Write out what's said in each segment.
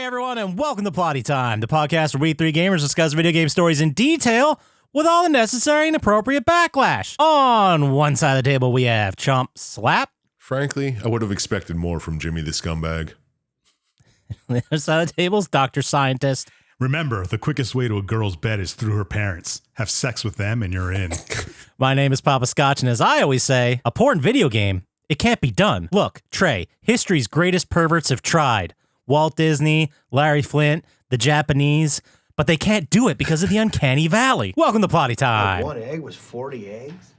everyone, and welcome to Plotty Time, the podcast where we three gamers discuss video game stories in detail with all the necessary and appropriate backlash. On one side of the table, we have Chump Slap. Frankly, I would have expected more from Jimmy the Scumbag. On the other side of the table is Dr. Syintist. Remember, the quickest way to a girl's bed is through her parents. Have sex with them and you're in. My name is Poppascotch, and as I always say, a porn video game, it can't be done. Look, Trey, history's greatest perverts have tried. Walt Disney, Larry Flint, the Japanese, but they can't do it because of the uncanny valley. Welcome to Plotty Time. One egg was 40 eggs?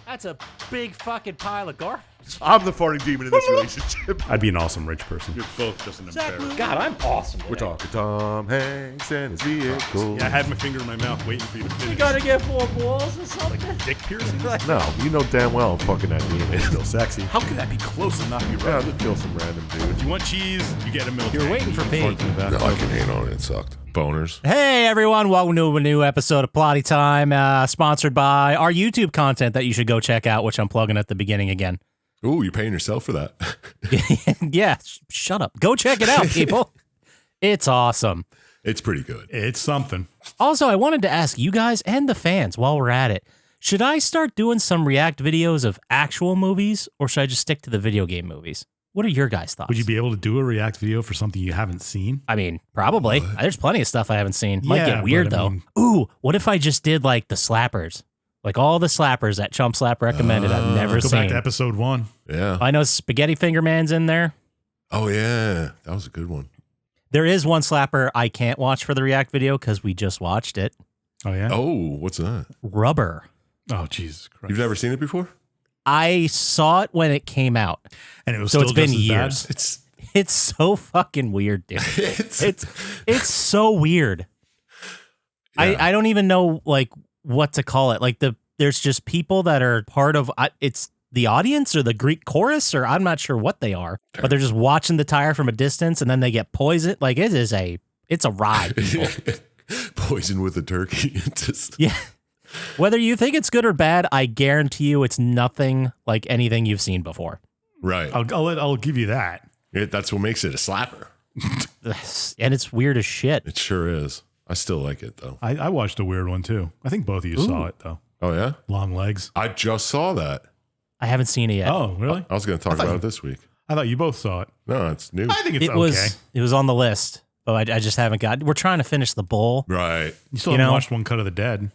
That's a big fucking pile of garbage. I'm the farting demon in this relationship. I'd be an awesome rich person. You're both just an embarrassment. God, I'm awesome. We're talking Tom Hanks and his vehicle. Yeah, I had my finger in my mouth waiting for you to finish. You gotta get 4 balls or something. Dick piercings? No, you know damn well I'm fucking that demon. It's still sexy. How could that be close and not be Yeah, right? just kill some random dude. If you want cheese, you get a milk. You're waiting for pee. No, I can hate on it. It sucked. Boners. Hey everyone, welcome to a new episode of Plotty Time, sponsored by our YouTube content that you should go check out, which I'm plugging at the beginning again. Ooh, you're paying yourself for that. Yeah, shut up. Go check it out, people. It's awesome. It's pretty good. It's something. Also, I wanted to ask you guys and the fans while we're at it, should I start doing some react videos of actual movies, or should I just stick to the video game movies? What are your guys' thoughts? Would you be able to do a react video for something you haven't seen? I mean, probably. There's plenty of stuff I haven't seen. Might Yeah, get weird, but I though. mean- Ooh, what if I just did, like, the slappers? Like, all the slappers that Chump Slap recommended I've never Go seen. back to episode 1. Yeah. I know Spaghetti Finger Man's in there. Oh, yeah. That was a good one. There is one slapper I can't watch for the react video because we just watched it. Oh, yeah? Oh, what's that? Rubber. Oh, Jesus Christ. You've never seen it before? I saw it when it came out. And it was So still it's been just as bad? years. It's It's so fucking weird, dude. It's so weird. Yeah. I don't even know like what to call it. Like there's just people that are part of it's the audience or the Greek chorus, or I'm not sure what they are, but they're just watching the tire from a distance and then they get poisoned. Like it's a ride, people. poison with a turkey. It's just, Yeah. Whether you think it's good or bad, I guarantee you it's nothing like anything you've seen before. right. I'll give you that. That's what makes it a slapper. And it's weird as shit. It sure is. I still like it, though. I watched a weird one, too. I think both of you saw it, though. Oh, yeah? Long legs. I just saw that. I haven't seen it yet. Oh, really? I was going to talk about it this week. I thought you both saw it. No, it's new. I think it's It okay. was on the list, but I just haven't got. We're trying to finish the bowl. Right. You still You haven't know- watched One Cut of the Dead.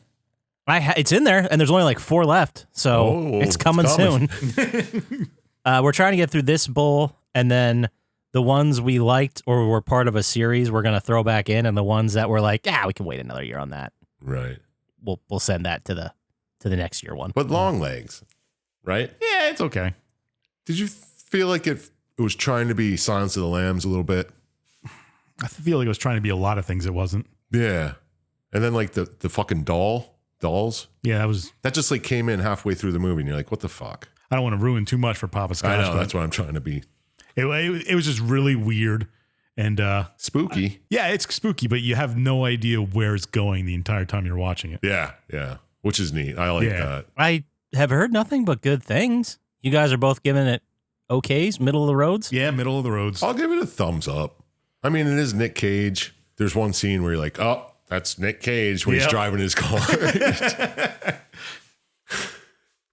It's in there, and there's only like 4 left, so Oh, it's coming it's coming. soon. We're trying to get through this bowl, and then the ones we liked or were part of a series, we're gonna throw back in, and the ones that were like, we can wait another year on that. Right. We'll send that to the next year one. But long legs, right? Yeah, it's okay. Did you feel like it was trying to be Silence of the Lambs a little bit? I feel like it was trying to be a lot of things it wasn't. Yeah. And then like the fucking dolls, Yeah, that just like came in halfway through the movie and you're like, what the fuck? I don't want to ruin too much for Poppascotch. I know, but that's what I'm trying to be. it was just really weird. And Spooky. yeah, it's spooky, but you have no idea where it's going the entire time you're watching it. Yeah, yeah. Which is neat. I like Yeah. that. I have heard nothing but good things. You guys are both giving it okays, middle of the roads. Yeah, middle of the roads. I'll give it a thumbs up. I mean, it is Nick Cage. There's one scene where you're like, oh, that's Nick Cage when he's Yep. driving his car.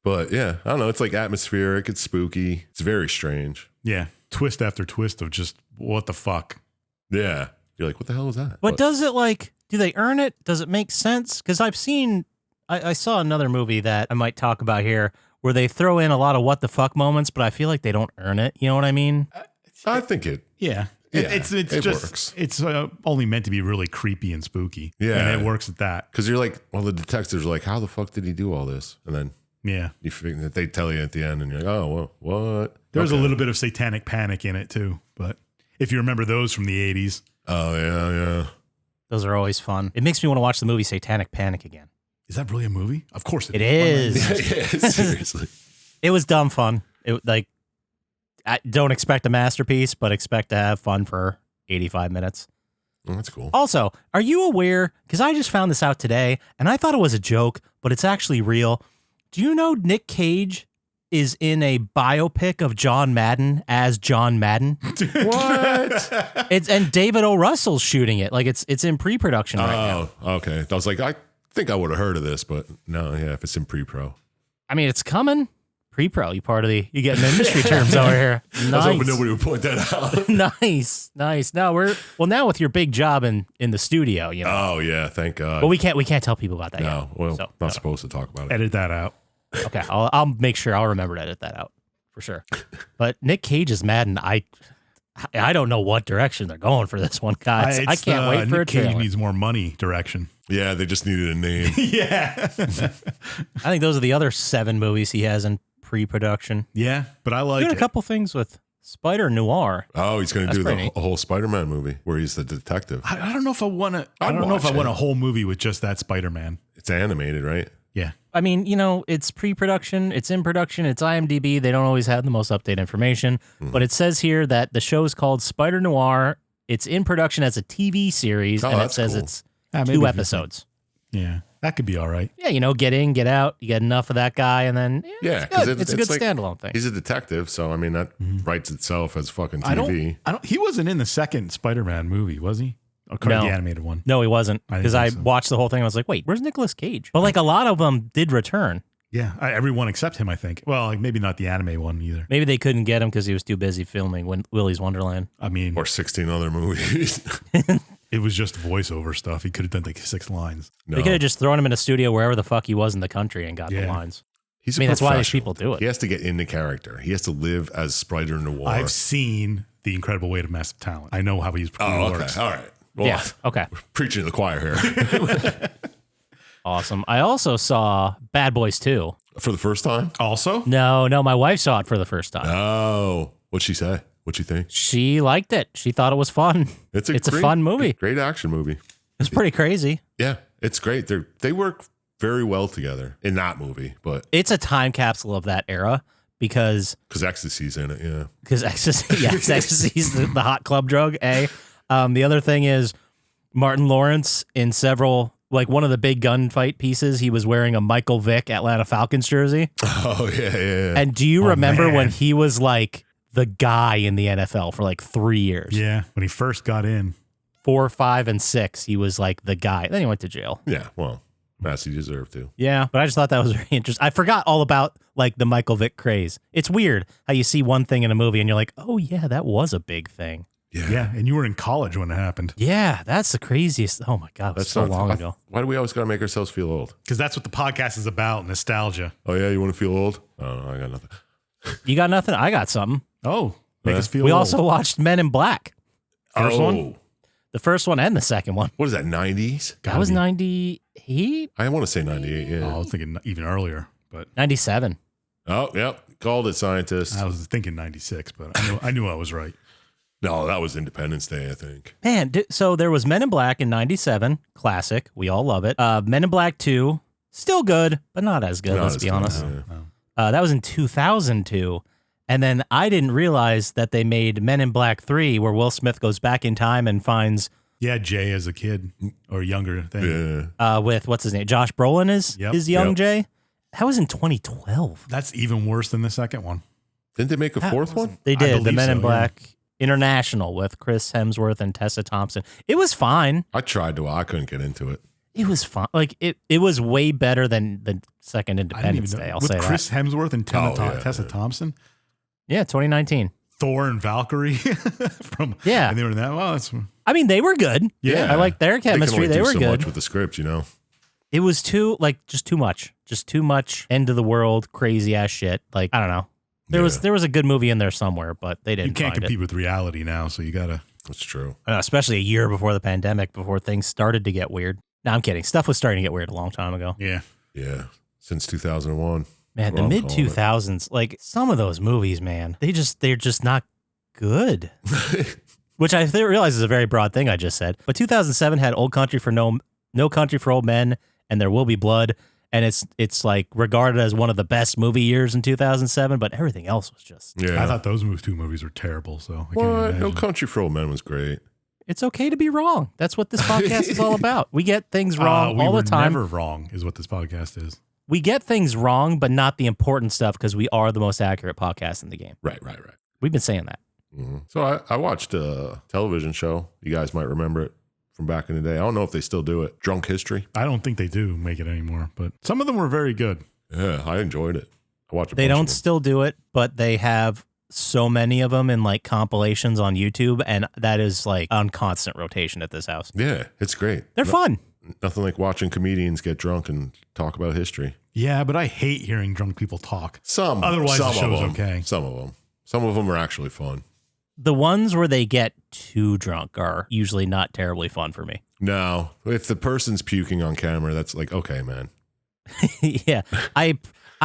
But yeah, I don't know. It's like atmospheric. It's spooky. It's very strange. Yeah, twist after twist of just what the fuck. Yeah. You're like, what the hell is that? But does it do they earn it? Does it make sense? Because I saw another movie that I might talk about here where they throw in a lot of what the fuck moments, but I feel like they don't earn it. You know what I mean? I think it. Yeah. Yeah, It's it just works. it's only meant to be really creepy and spooky. Yeah. and it works at that. Because you're like, well, the detectives are like, how the fuck did he do all this? And then Yeah, you figure that they tell you at the end, and you're like, oh, well, what? there was a Okay. little bit of satanic panic in it too. But if you remember those from the 80s, Oh, yeah. Those are always fun. It makes me want to watch the movie Satanic Panic again. is that really a movie? Of course It is. Yeah, seriously. It was dumb fun. I don't expect a masterpiece, but expect to have fun for 85 minutes. Oh, that's cool. Also, are you aware, because I just found this out today, and I thought it was a joke, but it's actually real. Do you know Nick Cage is in a biopic of John Madden as John Madden. What? And David O. Russell's shooting it. Like it's in pre-production right now. Oh, okay. I was like, I think I would have heard of this, but no, yeah, if it's in pre-pro. I mean, it's coming. Pre-pro, you getting industry terms over here. Nice. I was hoping nobody would point that out. Nice. No, now with your big job in the studio, you know. Oh yeah, thank God. But we can't tell people about that. No, yet, well, so, not supposed to talk about it. Edit that out. Okay, I'll make sure I'll remember to edit that out for sure. But Nick Cage's Madden, I don't know what direction they're going for this one, guys. I can't wait for Nick it. Cage needs more money direction. Yeah, they just needed a name. Yeah. I think those are the other 7 movies he has in pre-production. Yeah, but I like Doing it. a couple things with Spider Noir. Oh, he's going to do pretty neat. a whole Spider-Man movie where he's the detective. I don't know if I want to. I I'd don't know if I watch want it. a whole movie with just that Spider-Man. It's animated, right? Yeah. I mean, you know, it's pre-production, it's in production, it's IMDb. They don't always have the most updated information, but it says here that the show is called Spider Noir. It's in production as a TV series, Oh, and it that's says cool. it's maybe 2 if episodes. Yeah, that could be all right. Yeah, you know, get in, get out. You get enough of that guy, and then Yeah, it's, good. because It's a good like, standalone thing. He's a detective, so I mean that writes itself as fucking TV. I don't. He wasn't in the second Spider-Man movie, was he? Or No. the animated one. No, he wasn't, I didn't because I think so. watched the whole thing. I was like, wait, where's Nicolas Cage? But like a lot of them did return. Yeah, everyone except him, I think. Well, like maybe not the anime one either. Maybe they couldn't get him because he was too busy filming Willy's Wonderland. I mean, Or 16 other movies. it was just voiceover stuff. He could have done like 6 lines. No. They could have just thrown him in a studio wherever the fuck he was in the country and got the Yeah. lines. He's I mean, a that's why these professional. people do it. He has to get into character. He has to live as Spider Noir. I've seen The Incredible Weight of Massive Talent. I know how he's Oh, works. okay. All right. Well, Yeah. Okay. preaching to the choir here. Awesome. I also saw Bad Boys 2. For the first time? Also, No, my wife saw it for the first time. Oh. What'd she say? What'd she think? She liked it. She thought it was fun. It's a fun movie. Great action movie. It's pretty crazy. Yeah, it's great. They work very well together in that movie, but It's a time capsule of that era because Ecstasy's in it, yeah. ecstasy, ecstasy's the hot club drug. The other thing is Martin Lawrence in several, like one of the big gunfight pieces, he was wearing a Michael Vick Atlanta Falcons jersey. Oh, yeah. And do you remember man. when he was like the guy in the NFL for like 3 years? yeah, when he first got in. 4, 5, and 6, he was like the guy. Then he went to jail. Yeah, well, as he deserved to. Yeah, but I just thought that was very interesting. I forgot all about like the Michael Vick craze. It's weird how you see one thing in a movie and you're like, oh yeah, that was a big thing. Yeah, and you were in college when it happened. Yeah, that's the craziest. Oh my God, it was so long ago. Why do we always got to make ourselves feel old? Because that's what the podcast is about, nostalgia. Oh, yeah, you want to feel old? Oh, I got nothing. You got nothing? I got something. Oh, make us feel We old. also watched Men in Black. First oh, one? The first one and the second one. What is that, 90s? That was 98? I want to say 98, Oh, I yeah. was thinking even earlier, but 97. Oh, yep. Called it, Syintist. I was thinking 96, but I knew I was right. No, that was Independence Day, I think. Man, so there was Men in Black in 97. Classic. We all love it. Men in Black 2. Still good, but not as good, Not let's as be good, honest. yeah. That was in 2002. And then I didn't realize that they made Men in Black 3, where Will Smith goes back in time and finds Yeah, Jay as a kid or younger thing. Yeah. with what's his name? Josh Brolin is Yep. young Yep. Jay. That was in 2012. That's even worse than the second one. Didn't they make a fourth one? They I did the believe Men in so, yeah. Black International with Chris Hemsworth and Tessa Thompson. It was fine. I tried to. I couldn't get into it. It was fine. Like it was way better than the second I didn't Independence even know. Day. I'll With say Chris that. Hemsworth and Oh, yeah, Tessa yeah. Thompson, Yeah, 2019. Thor and Valkyrie from Yeah. and they were in that. Well, that's I mean, they were good. Yeah. I like their chemistry. They They can only were do so good. much with the script, you know. It was just too much end of the world crazy ass shit. Like I don't know. There was a good movie in there somewhere, but they didn't. you can't find compete it. with reality now, so you gotta. That's true. Especially a year before the pandemic, before things started to get weird. No, I'm kidding. Stuff was starting to get weird a long time ago. Yeah, Yeah. Since 2001. Man, the Well, I'm mid calling it. 2000s, like some of those movies, man, they're just not good. Which I realize is a very broad thing I just said. But 2007 had Old Country for No Country for Old Men and There Will Be Blood, and it's like regarded as one of the best movie years in 2007. But everything else was just. Yeah. I thought those two movies were terrible. So I can't What? imagine. No Country for Old Men was great. It's okay to be wrong. That's what this podcast is all about. We get things wrong we all were the time. Never wrong is what this podcast is. we get things wrong, but not the important stuff because we are the most accurate podcast in the game. Right. We've been saying that. So I watched a television show. You guys might remember it from back in the day. I don't know if they still do it. Drunk History. I don't think they do make it anymore, but some of them were very good. Yeah, I enjoyed it. I watched. They don't still do it, but they have so many of them in like compilations on YouTube, and that is like on constant rotation at this house. Yeah, it's great. They're fun. Nothing like watching comedians get drunk and talk about history. Yeah, but I hate hearing drunk people talk. Otherwise, Otherwise, the show's okay. Some of them are actually fun. The ones where they get too drunk are usually not terribly fun for me. No, if the person's puking on camera, that's like, okay, man. Yeah. I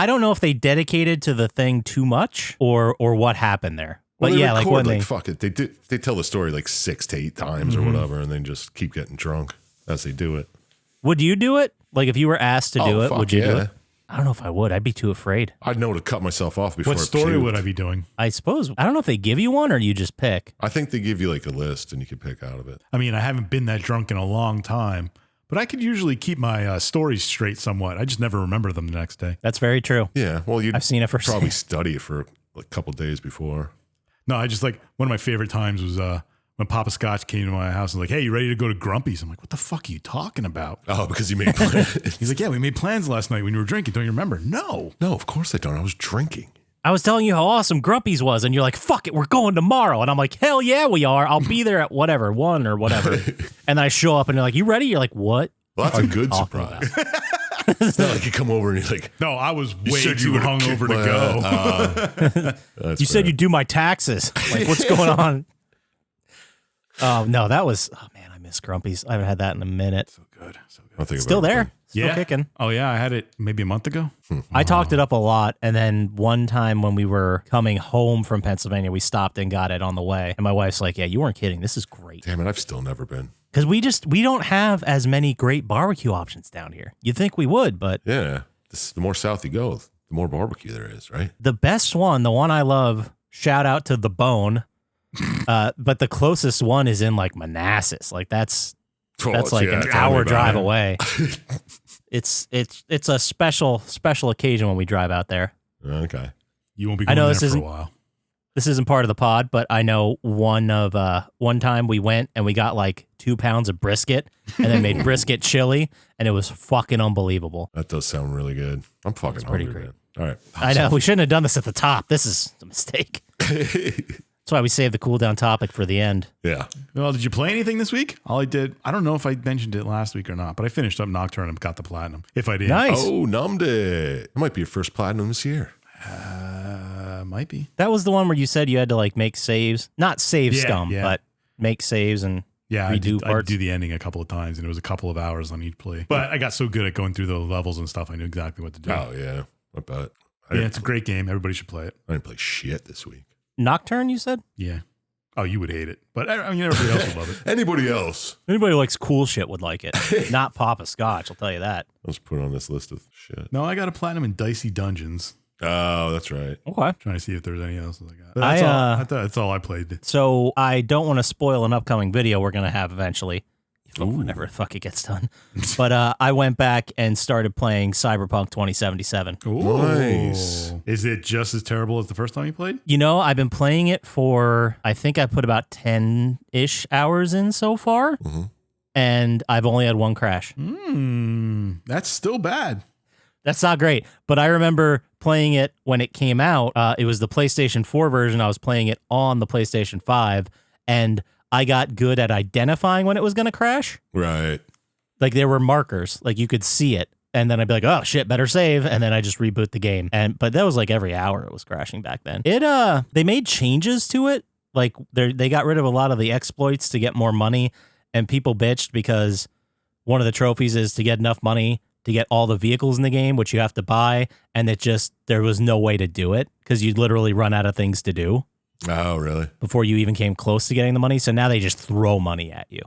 don't know if they dedicated to the thing too much or what happened there. But Well, yeah, like when they fuck it. They tell the story like 6 to 8 times or whatever, and then just keep getting drunk as they do it. Would you do it? Like if you were asked to do it, fuck would you do yeah. it? I don't know if I would. I'd be too afraid. I'd know to cut myself off before. What I story puked. would I be doing? I suppose. I don't know if they give you one or you just pick. I think they give you like a list and you can pick out of it. I mean, I haven't been that drunk in a long time, but I could usually keep my stories straight somewhat. I just never remember them the next day. That's very true. Yeah, well, you'd I've seen it firsthand. probably study it for a couple days before. No, I just like one of my favorite times was when Poppascotch came to my house and was like, hey, you ready to go to Grumpy's? I'm like, what the fuck are you talking about? Oh, because you made plans. He's like, yeah, we made plans last night when you were drinking. Don't you remember? No. No, of course I don't. I was drinking. I was telling you how awesome Grumpy's was, and you're like, fuck it, we're going tomorrow. And I'm like, hell yeah, we are. I'll be there at whatever, 1 or whatever. And then I show up and they're like, you ready? You're like, what? Well, that's a good talking surprise. It's not like you come over and you're like, No, I was way said you too were hungover to go. You said you'd do my taxes. Like, what's going on? Oh, no, that was, oh man, I miss Grumpy's. I haven't had that in a minute. So good. So good. I think Still there. Still Yeah. kicking. Oh, yeah. I had it maybe a month ago. I talked it up a lot, and then one time when we were coming home from Pennsylvania, we stopped and got it on the way. And my wife's like, yeah, you weren't kidding. This is great. Damn it, I've still never been. Because we don't have as many great barbecue options down here. You'd think we would, but Yeah, the more south you go, the more barbecue there is, right? the best one, the one I love, shout out to The Bone, but the closest one is in like Manassas. Like that's like an hour drive away. It's a special occasion when we drive out there. Okay. You won't be I going know there this for a isn't- while. This isn't part of the pod, but I know one time we went and we got like 2 pounds of brisket and then made brisket chili, and it was fucking unbelievable. That does sound really good. I'm fucking pretty hungry, great. man. All right. I know we shouldn't have done this at the top. This is a mistake. That's why we saved the cool down topic for the end. Yeah. Well, did you play anything this week? All I did, I don't know if I mentioned it last week or not, but I finished up Nocturne and got the platinum. If I did. Nice. Oh, numbed it. It might be your first platinum this year. Might be. That was the one where you said you had to like make saves, not save Yeah, scum, yeah. but make saves and Yeah, I redo did parts. do the ending a couple of times, and it was a couple of hours on each play. But I got so good at going through the levels and stuff, I knew exactly what to do. Oh, yeah. I bet. Yeah, it's a great game. Everybody should play it. I didn't play shit this week. Nocturne, you said? Yeah. Oh, you would hate it, but I mean, everybody else would love it. Anybody else? Anybody who likes cool shit would like it. Not Poppascotch, I'll tell you that. Let's put on this list of shit. No, I got a platinum in Dicey Dungeons. Oh, that's right. Okay. Trying to see if there's any else I got. That's all I played. So I don't want to spoil an upcoming video we're going to have eventually. Whenever the fuck it gets done. But I went back and started playing Cyberpunk 2077. Ooh. Nice. Is it just as terrible as the first time you played? You know, I've been playing it for, I think I put about 10-ish hours in so far. Mm-hmm. And I've only had one crash. That's still bad. That's not great. But I remember playing it when it came out. It was the PlayStation 4 version. I was playing it on the PlayStation 5. And I got good at identifying when it was going to crash. Right. Like there were markers, like you could see it. And then I'd be like, oh shit, better save. And then I just reboot the game. But that was like every hour it was crashing back then. They made changes to it. Like they got rid of a lot of the exploits to get more money. And people bitched because one of the trophies is to get enough money to get all the vehicles in the game, which you have to buy. And there was no way to do it because you'd literally run out of things to do. Oh, really? Before you even came close to getting the money. So now they just throw money at you.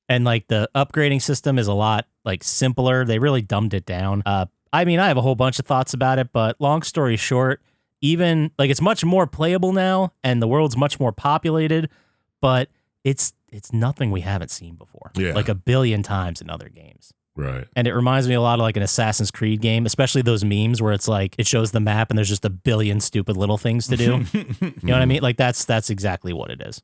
And like the upgrading system is a lot like simpler. They really dumbed it down. I mean, I have a whole bunch of thoughts about it, but long story short, even like it's much more playable now and the world's much more populated, but it's nothing we haven't seen before. Yeah. Like a billion times in other games. Right. And it reminds me a lot of like an Assassin's Creed game, especially those memes where it's like it shows the map and there's just a billion stupid little things to do. You know what I mean? Like that's exactly what it is.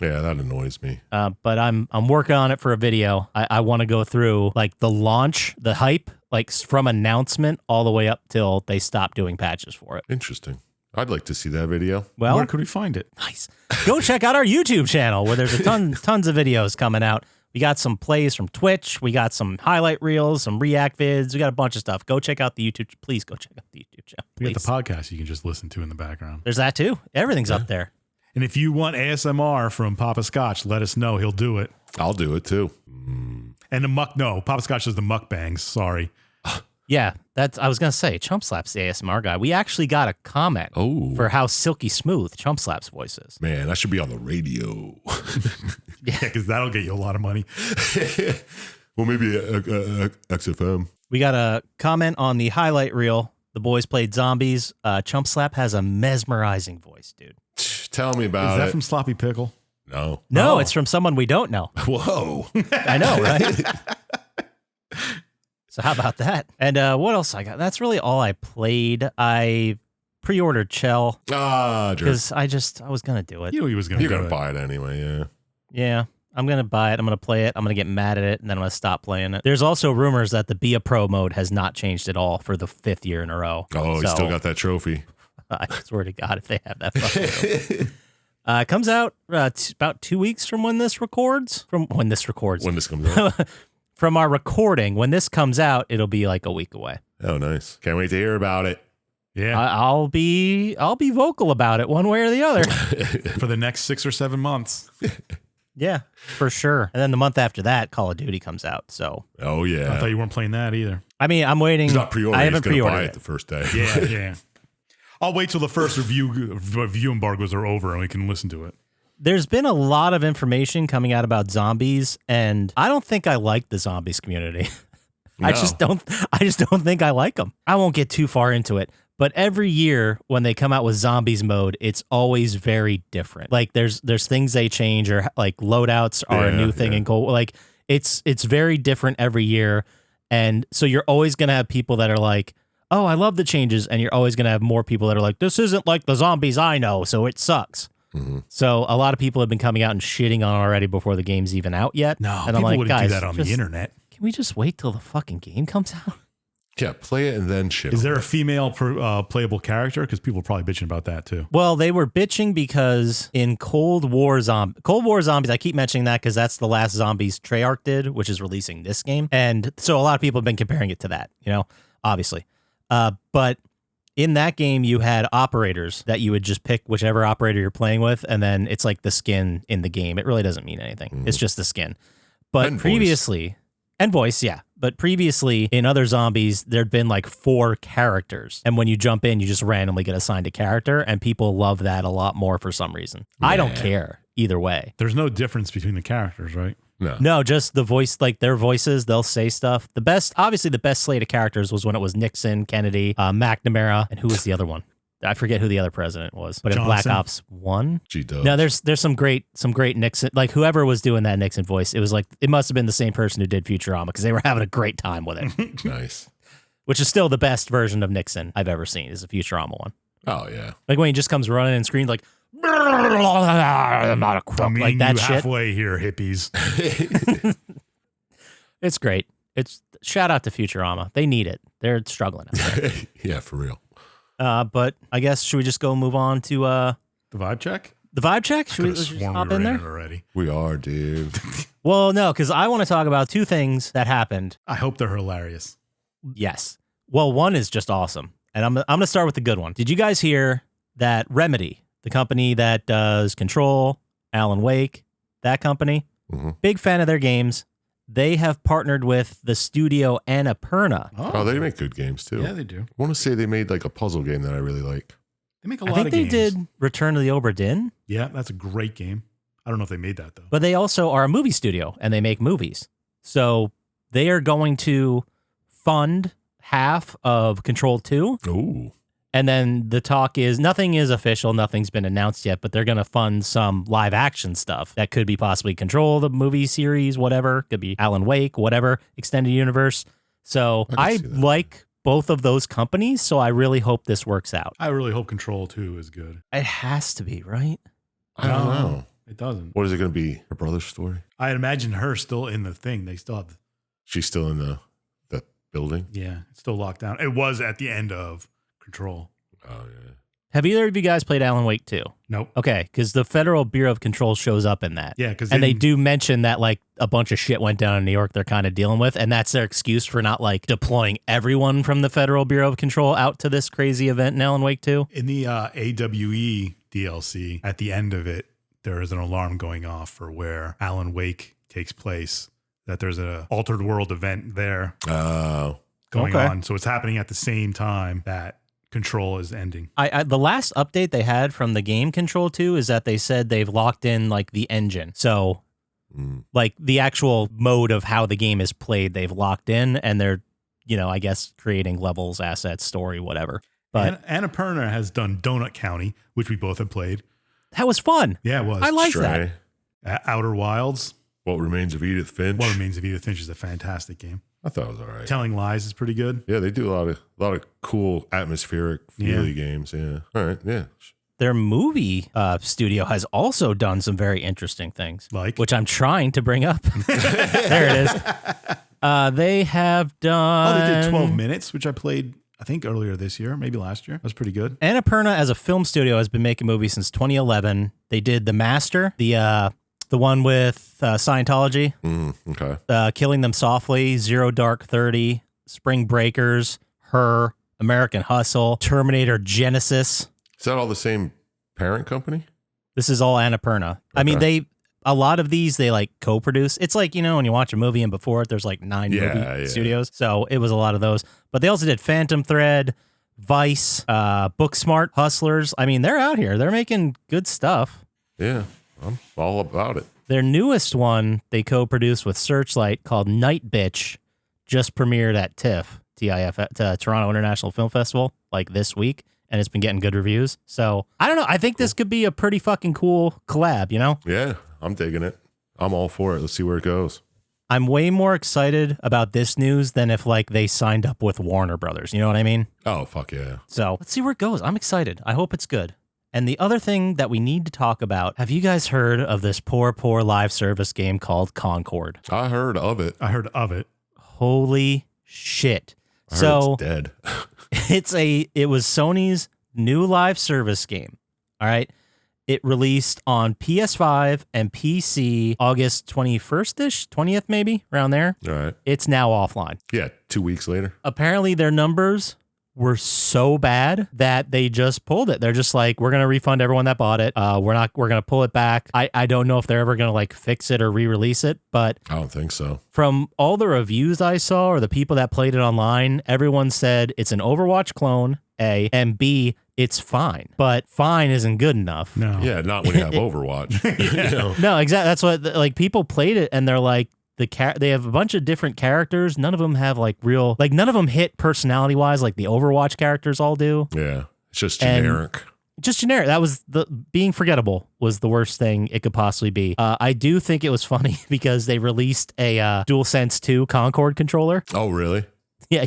Yeah, that annoys me. But I'm working on it for a video. I want to go through like the launch, the hype, like from announcement all the way up till they stop doing patches for it. Interesting. I'd like to see that video. Well, Where could we find it? nice. Go check out our YouTube channel where there's a tons of videos coming out. We got some plays from Twitch. We got some highlight reels, some react vids. We got a bunch of stuff. Go check out the YouTube. Please go check out the YouTube channel. We got Please. the podcast you can just listen to in the background. There's that too. Everything's up there. And if you want ASMR from Poppascotch, let us know. He'll do it. I'll do it too. And the Poppascotch does the mukbangs. Sorry. Yeah, I was gonna say Chump Slap's the ASMR guy. We actually got a comment for how silky smooth Chump Slap's voice is. Man, I should be on the radio. Yeah, because that'll get you a lot of money. Well, maybe XFM. We got a comment on the highlight reel. The boys played zombies. Chump Slap has a mesmerizing voice, dude. Tell me Is about that it. from Sloppy Pickle? No. No, Oh. it's from someone we don't know. Whoa. I know, right? So how about that? And what else I got? That's really all I played. I pre-ordered Chell Jerk. because I was gonna do it. You know he was going to You're do going to it. buy it anyway, yeah. Yeah, I'm gonna buy it. I'm gonna play it. I'm gonna get mad at it, and then I'm gonna stop playing it. There's also rumors that the Be a Pro mode has not changed at all for the 5th year in a row. Oh, you So, still got that trophy. I swear to God, if they have that fucking trophy. It comes out about 2 weeks from when this records. When this comes out. From our recording, when this comes out, it'll be like a week away. Oh, nice. Can't wait to hear about it. Yeah. I'll be vocal about it one way or the other. For the next 6 or 7 months. Yeah, for sure. And then the month after that, Call of Duty comes out. So, Oh, yeah. I thought you weren't playing that either. I mean, I'm waiting. He's not pre-ordering. I haven't He's going to buy pre-ordered it the first day. Yeah, yeah. I'll wait till the first review embargoes are over and we can listen to it. There's been a lot of information coming out about zombies, and I don't think I like the zombies community. I just don't think I like them. I won't get too far into it, but every year when they come out with zombies mode, it's always very different. Like there's things they change, or like loadouts are a new thing in Cold. Like it's very different every year, and so you're always gonna have people that are like, "Oh, I love the changes," and you're always gonna have more people that are like, "This isn't like the zombies I know, so it sucks." So a lot of people have been coming out and shitting on it already before the game's even out yet. No, and people I'm like, wouldn't guys, do that on the internet. Can we just wait till the fucking game comes out? Yeah, play it and then shit. Is there a female playable character? Because people are probably bitching about that too. Well, they were bitching because in Cold War Zombies, I keep mentioning that because that's the last Zombies Treyarch did, which is releasing this game. And so a lot of people have been comparing it to that, obviously. But in that game, you had operators that you would just pick whichever operator you're playing with, and then it's like the skin in the game. It really doesn't mean anything. It's just the skin. But And previously, and voice, yeah. But previously, in other zombies, there'd been like 4 characters. And when you jump in, you just randomly get assigned a character, and people love that a lot more for some reason. I don't care either way. There's no difference between the characters, right? No, just the voice, like their voices, they'll say stuff. Obviously the best slate of characters was when it was Nixon, Kennedy, McNamara, and who was the other one? I forget who the other president was. But in Black Johnson. Ops 1? G-Dubs. No, there's some great Nixon, like whoever was doing that Nixon voice, it was like, it must have been the same person who did Futurama because they were having a great time with it, Nice. which is still the best version of Nixon I've ever seen is the Futurama one. Oh, yeah. Like when he just comes running and screams like, I'm not a crook, meeting like that you shit. halfway here, hippies. It's great. It's shout out to Futurama. They need it. They're struggling out there. Yeah, for real. But I guess should we just go move on to The vibe check? the vibe check? Should we Could've just sworn hop we in were there? it already. We are, dude. Well, no, because I want to talk about 2 things that happened. I hope they're hilarious. Yes. Well, one is just awesome, and I'm gonna start with the good one. Did you guys hear that Remedy, the company that does Control, Alan Wake, that company, big fan of their games. They have partnered with the studio Annapurna. Oh, they make good games, too. Yeah, they do. I want to say they made like a puzzle game that I really like. They make a I lot think of they games. did Return to the Obra Dinn, Yeah, that's a great game. I don't know if they made that though. but they also are a movie studio and they make movies. So they are going to fund half of Control 2, Ooh. And then the talk is nothing is official, nothing's been announced yet, but they're going to fund some live action stuff that could be possibly Control, the movie series, whatever. Could be Alan Wake, whatever, extended universe. So I like both of those companies, so I really hope this works out. I really hope Control 2 is good. It has to be, right? I don't know. It doesn't. What is it going to be? Her brother's story? I imagine her still in the thing. They still have, She's still in the building? yeah, it's still locked down. It was at the end of Control. Oh, yeah. Have either of you guys played Alan Wake 2? Nope. Okay, because the Federal Bureau of Control shows up in that. Yeah, because And they do mention that like a bunch of shit went down in New York they're kind of dealing with, and that's their excuse for not like deploying everyone from the Federal Bureau of Control out to this crazy event in Alan Wake 2. in the AWE DLC, at the end of it, there is an alarm going off for where Alan Wake takes place, that there's a altered world event there Oh. going Okay. on. So it's happening at the same time that Control is ending. I the last update they had from the game Control 2 is that they said they've locked in like the engine. So like the actual mode of how the game is played, they've locked in, and they're, you know, I guess creating levels, assets, story, whatever. But Annapurna has done Donut County, which we both have played. that was fun. Yeah, it was. I like Stray. that. Outer Wilds. What Remains of Edith Finch? What Remains of Edith Finch is a fantastic game. I thought it was all right. Telling Lies is pretty good. Yeah, they do a lot of cool atmospheric feely games. Yeah. All right. Yeah. Their movie studio has also done some very interesting things, Like? which I'm trying to bring up. There it is. They have done. Oh, they did 12 Minutes, which I played, I think, earlier this year, maybe last year. That was pretty good. Annapurna as a film studio has been making movies since 2011. They did The Master, the one with Scientology, Okay. Killing Them Softly, Zero Dark 30, Spring Breakers, Her, American Hustle, Terminator Genesis. Is that all the same parent company? This is all Annapurna. I mean, a lot of these they like co-produce. It's like, you know, when you watch a movie and before it, there's like 9 movie studios. So it was a lot of those. But they also did Phantom Thread, Vice, Booksmart, Hustlers. I mean, they're out here. They're making good stuff. Yeah. I'm all about it. Their newest one they co-produced with Searchlight called Night Bitch just premiered at TIFF, Toronto International Film Festival, like this week. And it's been getting good reviews. So, I don't know. I think this could be a pretty fucking cool collab, you know? Yeah. I'm digging it. I'm all for it. Let's see where it goes. I'm way more excited about this news than if, like, they signed up with Warner Brothers. You know what I mean? Oh, fuck yeah. So, let's see where it goes. I'm excited. I hope it's good. And the other thing that we need to talk about, have you guys heard of this poor live service game called Concord? I heard of it. I heard of it. Holy shit. I heard So, it's dead. it was Sony's new live service game. All right. It released on PS5 and PC August 21st-ish, 20th maybe, around there. All right. It's now offline. Yeah. 2 weeks later. Apparently their numbers were so bad that they just pulled it. They're just like, we're going to refund everyone that bought it. We're going to pull it back. I don't know if they're ever going to like fix it or re-release it, but I don't think so. from all the reviews I saw or the people that played it online, everyone said it's an Overwatch clone, A, and B, it's fine. But fine isn't good enough. No. Yeah. Not when you have Overwatch. You know? No, exactly. That's what, like, people played it and they're like, they have a bunch of different characters. None of them have like real, like none of them hit personality wise like the Overwatch characters all do. Yeah. It's just And- generic. Just generic. That was being forgettable was the worst thing it could possibly be. I do think it was funny because they released a DualSense 2 Concord controller. Oh, really? Yeah,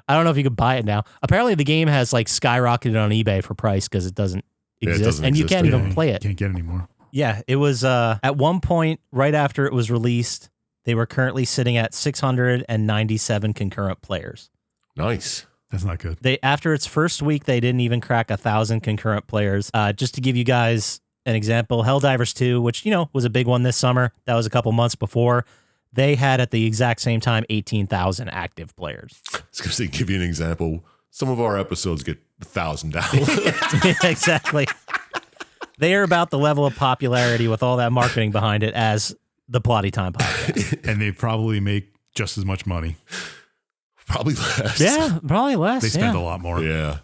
I don't know if you could buy it now. Apparently the game has like skyrocketed on eBay for price because it doesn't Yeah, it exist, doesn't and you exist can't even anymore. play it. Can't get any more. Yeah, it was at one point right after it was released. They were currently sitting at 697 concurrent players. Nice. That's not good. After its first week, they didn't even crack 1,000 concurrent players. Just to give you guys an example, Helldivers 2, which, you know, was a big one this summer. That was a couple months before. They had at the exact same time 18,000 active players. I was going to say, give you an example. Some of our episodes get 1,000 downloads. Yeah, exactly. They are about the level of popularity with all that marketing behind it as the Plotty Time podcast. And they probably make just as much money. Probably less. Yeah, probably less. They spend yeah. a lot more. Yeah.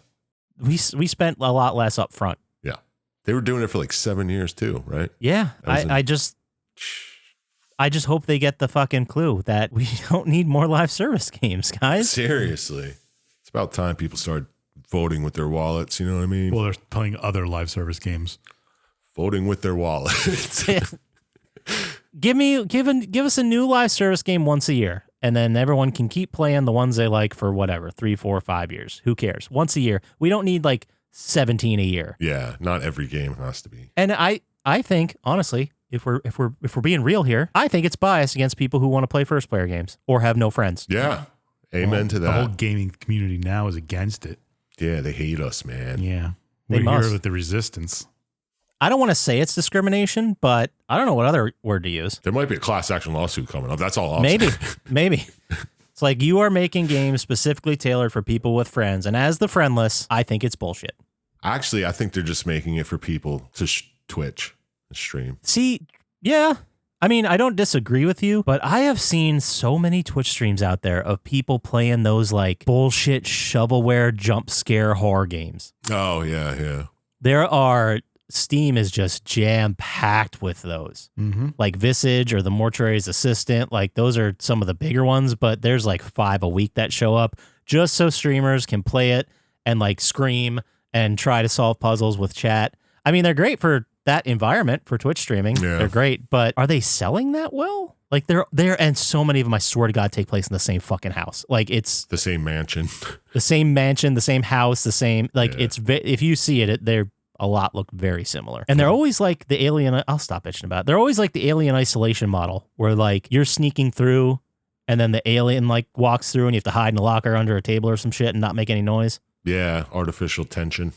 We spent a lot less up front. Yeah. They were doing it for like 7 years too, right? Yeah, That was I just hope they get the fucking clue that we don't need more live service games, guys. Seriously. It's about time people started voting with their wallets. You know what I mean? Well, they're playing other live service games. Voting with their wallets. Give us a new live service game once a year, and then everyone can keep playing the ones they like for whatever 3, 4, 5 years. Who cares? Once a year. We don't need like 17 a year. Yeah, not every game has to be. And I think honestly, if we're being real here, I think it's biased against people who want to play first player games or have no friends. Yeah, amen to The whole that. gaming community now is against it. Yeah, they hate us, man. Yeah, They we're must. here with the resistance. I don't want to say it's discrimination, but I don't know what other word to use. There might be a class action lawsuit coming up. That's all I'm Maybe, saying. maybe. It's like you are making games specifically tailored for people with friends, and as the friendless, I think it's bullshit. Actually, I think they're just making it for people to Twitch and stream. See, yeah. I mean, I don't disagree with you, but I have seen so many Twitch streams out there of people playing those like bullshit shovelware jump scare horror games. Oh, yeah. Steam is just jam packed with those. Mm-hmm. Like Visage or the Mortuary's Assistant. Like those are some of the bigger ones, but there's like 5 a week that show up just so streamers can play it and like scream and try to solve puzzles with chat. I mean, they're great for that environment for Twitch streaming. Yeah. They're great, but are they selling that well? Like they're and so many of them, I swear to God, take place in the same fucking house. Like it's The same mansion. the same mansion, the same house, the same, like Yeah. it's, if you see it, they're a lot look very similar. And they're always like the alien, I'll stop bitching about it. They're always like the alien isolation model where like you're sneaking through and then the alien like walks through and you have to hide in a locker under a table or some shit and not make any noise. Yeah, artificial tension.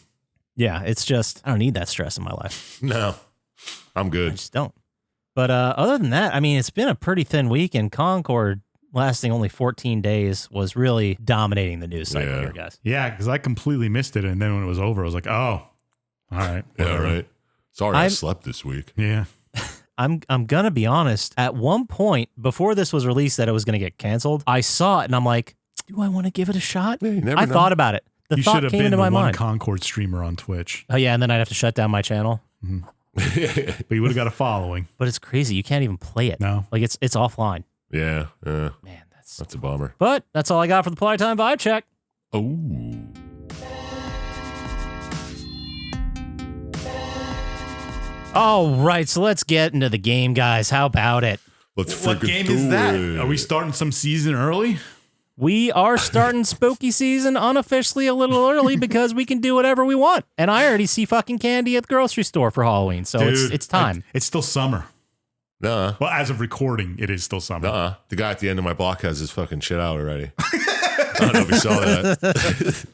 Yeah, it's just, I don't need that stress in my life. No, I'm I good. just don't. But other than that, I mean, it's been a pretty thin week, and Concord lasting only 14 days was really dominating the news cycle Yeah. here, guys. Yeah, because I completely missed it, and then when it was over, I was like, "Oh, all right, Yeah, whatever." right. Sorry, I I'm- slept this week. Yeah, I'm gonna be honest. At one point before this was released that it was gonna get canceled, I saw it and I'm like, do I want to give it a shot? Yeah, you never I know. thought about it. The you should thought have came been into the my one mind. Concord streamer on Twitch, Oh yeah, and then I'd have to shut down my channel. but you would have got a following. But it's crazy. You can't even play it. No, Like it's offline. yeah, Man, that's. that's a bummer. But that's all I got for the Plottytime vibe check. Oh, All right, so let's get into the game, guys. How about it? let's what freaking game do is that? it. Are we starting some season early? We are starting spooky season unofficially a little early because we can do whatever we want. And I already see fucking candy at the grocery store for Halloween, so Dude, it's time. It's still summer. Nuh-uh. Well, as of recording, it is still summer. Nuh-uh. The guy at the end of my block has his fucking shit out already. I don't know if you saw that.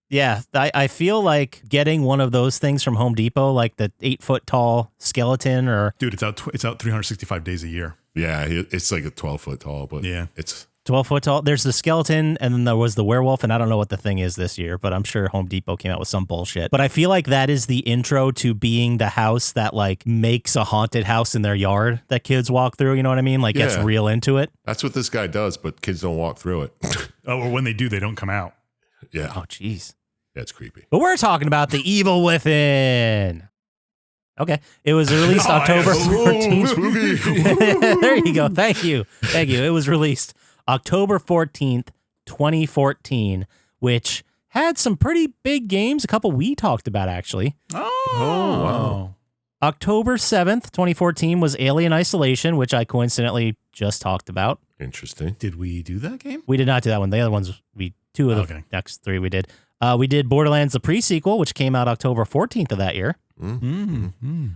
Yeah, I feel like getting one of those things from Home Depot, like the 8-foot tall skeleton, or Dude, it's out. It's out 365 days a year. Yeah, it's like a 12-foot tall, but Yeah. it's 12-foot tall. There's the skeleton, and then there was the werewolf, and I don't know what the thing is this year, but I'm sure Home Depot came out with some bullshit. But I feel like that is the intro to being the house that like makes a haunted house in their yard that kids walk through. You know what I mean? Like gets Yeah. real into it. that's what this guy does, but kids don't walk through it. Oh, or when they do, they don't come out. Yeah, Oh, jeez. that's creepy. But we're talking about The Evil Within. Okay. It was released October 14th. There you go. Thank you. It was released October 14th, 2014, which had some pretty big games. A couple we talked about, actually. Oh, wow. October 7th, 2014 was Alien Isolation, which I coincidentally just talked about. Interesting. Did we do that game? We did not do that one. The other ones, two of the Okay. next 3 we did. We did Borderlands, the pre-sequel, which came out October 14th of that year.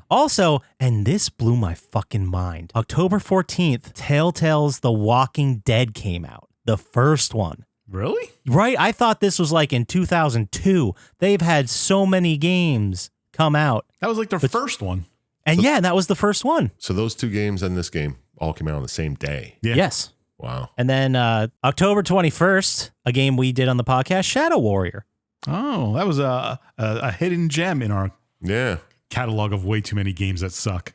Also, and this blew my fucking mind, October 14th, Telltale's The Walking Dead came out. The first one. Really? Right? I thought this was like in 2002. They've had so many games come out. That was like their first one. And yeah, that was the first one. So those two games and this game all came out on the same day. Yeah. Yes. Wow. And then October 21st, a game we did on the podcast, Shadow Warrior. Oh, that was a hidden gem in our Yeah. catalog of way too many games that suck.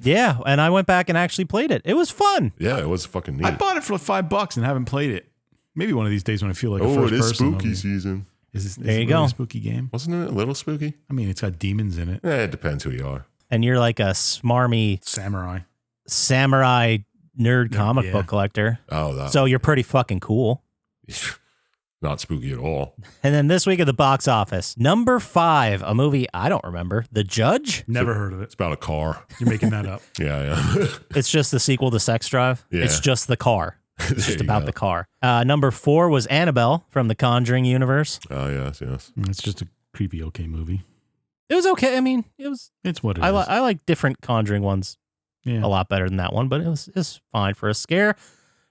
Yeah, and I went back and actually played it. It was fun. Yeah, it was fucking neat. I bought it for $5 and haven't played it. Maybe one of these days when I feel like a Oh, first it is person. spooky season. Is There it you really go. a spooky game? Wasn't it a little spooky? I mean, it's got demons in it. Yeah, it depends who you are. And you're like a smarmy Samurai. samurai nerd comic yeah. book collector. Oh, that. So you're pretty fucking cool. Not spooky at all. And then this week at the box office, number 5, a movie I don't remember, The Judge. Never heard of it. It's about a car. You're making that up. Yeah. It's just the sequel to Sex Drive. Yeah. It's just the car. It's There just you about go. the car. Number 4 was Annabelle from the Conjuring universe. Oh, yes. It's just a creepy, okay movie. It was okay. I mean, it was. It's what it I is. like different Conjuring ones Yeah. a lot better than that one, but it was fine for a scare.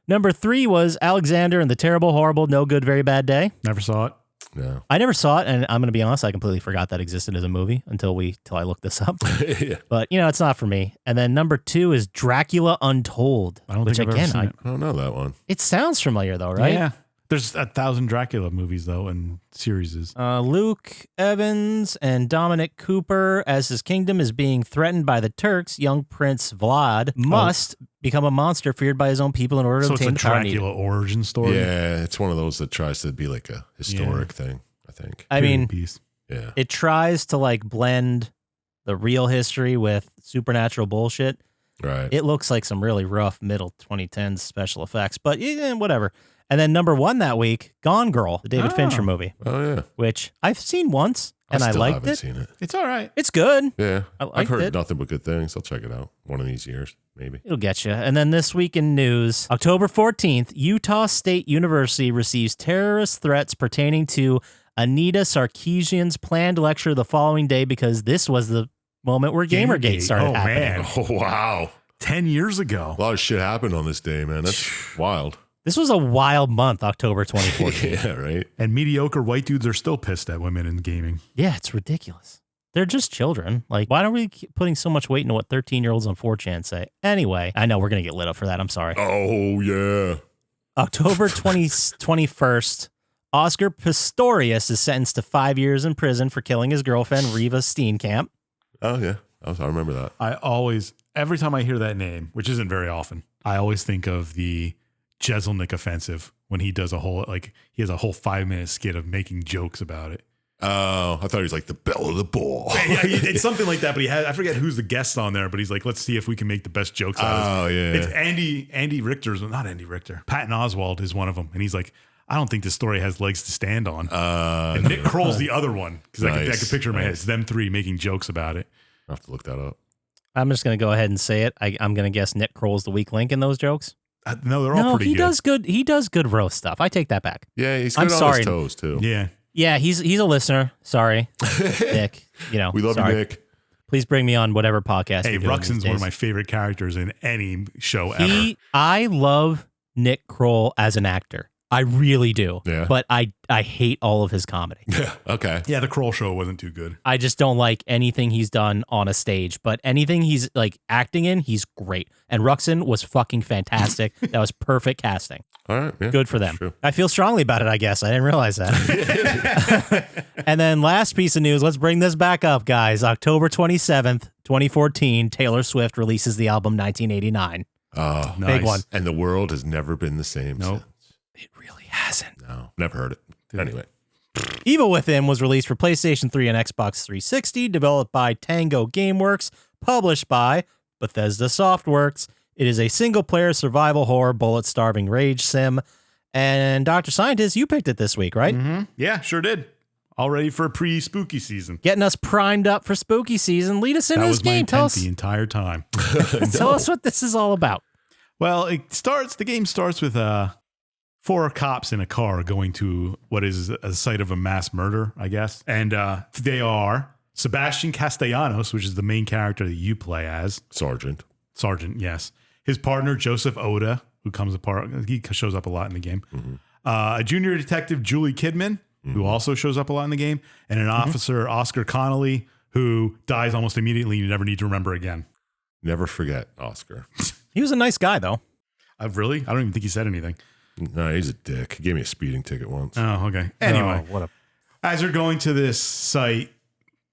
Number 3 was Alexander and the Terrible, Horrible, No Good, Very Bad Day. Never saw it. No. I never saw it, and I'm going to be honest, I completely forgot that existed as a movie until I looked this up. Yeah. But, it's not for me. And then number 2 is Dracula Untold. I don't which think I've again, ever seen it. I don't know that one. it sounds familiar though, right? Yeah. There's 1,000 Dracula movies, though, and series. Luke Evans and Dominic Cooper, as his kingdom is being threatened by the Turks, young Prince Vlad must become a monster feared by his own people in order to So it's a obtain the power needed. Dracula origin story. Yeah, it's one of those that tries to be like a historic thing, I think. I mean, Piece. Yeah. it tries to like blend the real history with supernatural bullshit. Right. It looks like some really rough middle 2010s special effects, but whatever. And then number 1 that week, Gone Girl, the David Fincher movie, Oh, yeah. which I've seen once and I still liked haven't it. seen it. It's all right. It's good. Yeah. I liked I've heard it. nothing but good things. I'll check it out one of these years, maybe. It'll get you. And then this week in news, October 14th, Utah State University receives terrorist threats pertaining to Anita Sarkeesian's planned lecture the following day because this was the moment where Gamergate started Oh, happening. man. Oh, wow. 10 years ago. A lot of shit happened on this day, man. That's wild. This was a wild month, October 2014. Yeah, right. And mediocre white dudes are still pissed at women in gaming. Yeah, it's ridiculous. They're just children. Like, why are we keep putting so much weight into what 13-year-olds on 4chan say? Anyway, I know we're going to get lit up for that. I'm sorry. Oh, yeah. October 21st, Oscar Pistorius is sentenced to 5 years in prison for killing his girlfriend, Reva Steenkamp. Oh, yeah. I remember that. Every time I hear that name, which isn't very often, I always think of the Jeselnik offensive when he does he has a whole 5-minute skit of making jokes about it. Oh, I thought he was like the belle of the ball. Yeah, it's something like that, but I forget who's the guest on there, but he's like, let's see if we can make the best jokes out of this. Oh, yeah. It's Andy Richter's, not Andy Richter. Patton Oswalt is one of them. And he's like, I don't think this story has legs to stand on. And Nick Kroll's the other one. Because I could picture in my head. It's them three making jokes about it. I'll have to look that up. I'm just going to go ahead and say it. I'm going to guess Nick Kroll's the weak link in those jokes. No, they're all pretty good. He does good roast stuff. I take that back. Yeah, he's I'm good on sorry. his toes, too. Yeah. Yeah, he's a listener. Sorry, Nick. We love sorry. you, Nick. Please bring me on whatever podcast. Hey, you're doing Ruxin's these one of days. my favorite characters in any show ever. I love Nick Kroll as an actor. I really do. Yeah. But I hate all of his comedy. Yeah, okay. Yeah, the Kroll show wasn't too good. I just don't like anything he's done on a stage, but anything he's like acting in, he's great. And Ruxin was fucking fantastic. That was perfect casting. All right. Yeah, Good for them. true. I feel strongly about it, I guess. I didn't realize that. And then last piece of news, let's bring this back up, guys. October 27th, 2014, Taylor Swift releases the album 1989. Oh, Nice. Big one. and the world has never been the same Nope. since. It really hasn't. No, never heard it. Anyway. Evil Within was released for PlayStation 3 and Xbox 360, developed by Tango Gameworks, published by Bethesda Softworks. It is a single-player survival horror bullet-starving rage sim. And Dr. Syintist, you picked it this week, right? Mm-hmm. Yeah, sure did. All ready for pre-spooky season. Getting us primed up for spooky season. Lead us into That this was my game. Tell intent the entire time. us what this is all about. Well, the game starts with 4 cops in a car going to what is a site of a mass murder, I guess. And they are Sebastian Castellanos, which is the main character that you play as. Sergeant. Sergeant, yes. His partner, Joseph Oda, who he shows up a lot in the game. Mm-hmm. A junior detective, Julie Kidman, who also shows up a lot in the game. And an officer, Oscar Connolly, who dies almost immediately. You never need to remember again. Never forget Oscar. He was a nice guy, though. Really? I don't even think he said anything. No, he's a dick. He gave me a speeding ticket once. Oh, okay. Anyway. Oh, what a As they're going to this site,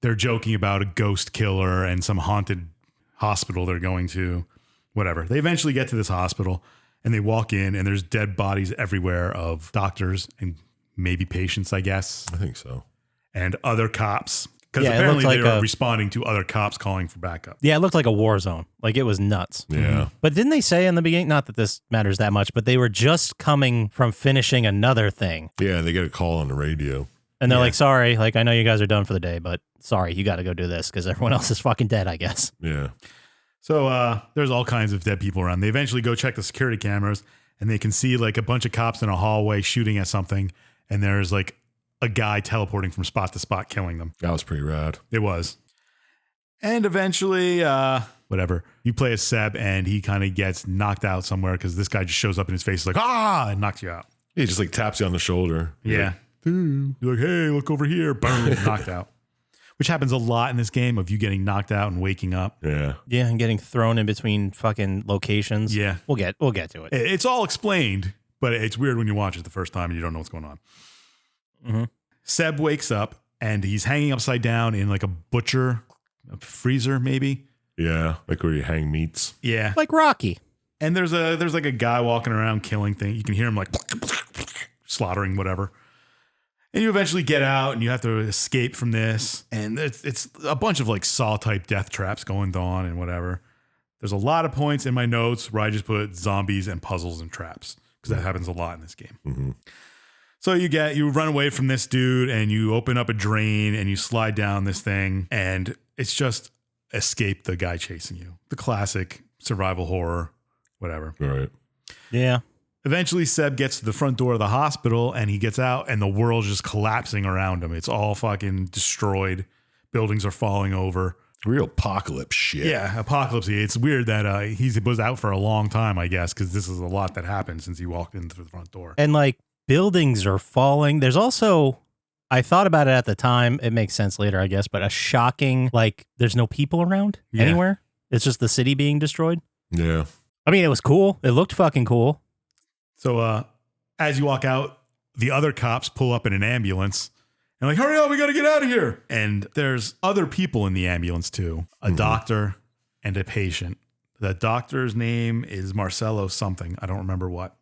they're joking about a ghost killer and some haunted hospital they're going to, whatever. They eventually get to this hospital and they walk in and there's dead bodies everywhere of doctors and maybe patients, I guess, I think so. and other cops. Because Yeah, it apparently looked they like were a- responding to other cops calling for backup. Yeah, it looked like a war zone. Like it was nuts. Yeah. But didn't they say in the beginning, not that this matters that much, but they were just coming from finishing another thing. Yeah, they get a call on the radio. And they're Yeah. like, sorry, like I know you guys are done for the day, but sorry, you got to go do this because everyone else is fucking dead, I guess. Yeah. So there's all kinds of dead people around. They eventually go check the security cameras, and they can see like a bunch of cops in a hallway shooting at something, and there's like a guy teleporting from spot to spot killing them. That was pretty rad. It was. And eventually, whatever, you play as Seb, and he kind of gets knocked out somewhere because this guy just shows up in his face like, ah, and knocks you out. He just like taps you on the shoulder. Yeah. You're like, hey, look over here. Boom, knocked out. Which happens a lot in this game of you getting knocked out and waking up. Yeah. Yeah, and getting thrown in between fucking locations. Yeah. We'll get to it. It's all explained, but it's weird when you watch it the first time and you don't know what's going on. Mhm. Seb wakes up and he's hanging upside down in like a freezer, maybe. Yeah. Like where you hang meats. Yeah. Like Rocky. And there's like a guy walking around killing things. You can hear him like slaughtering whatever. And you eventually get out and you have to escape from this. And it's a bunch of like Saw type death traps going on and whatever. There's a lot of points in my notes where I just put zombies and puzzles and traps because that happens a lot in this game. Mm-hmm. So you run away from this dude and you open up a drain and you slide down this thing and it's just escape the guy chasing you. The classic survival horror, whatever. Right. Yeah. Eventually, Seb gets to the front door of the hospital and he gets out and the world's just collapsing around him. It's all fucking destroyed. Buildings are falling over. Real apocalypse shit. Yeah, apocalypse. It's weird that he was out for a long time, I guess, because this is a lot that happened since he walked in through the front door. And like buildings are falling. There's also, I thought about it at the time. It makes sense later, I guess, but a shocking, like there's no people around anywhere. It's just the city being destroyed. Yeah. I mean, it was cool. It looked fucking cool. So as you walk out, the other cops pull up in an ambulance and like, hurry up, we got to get out of here. And there's other people in the ambulance too, a doctor and a patient. The doctor's name is Marcelo something. I don't remember what.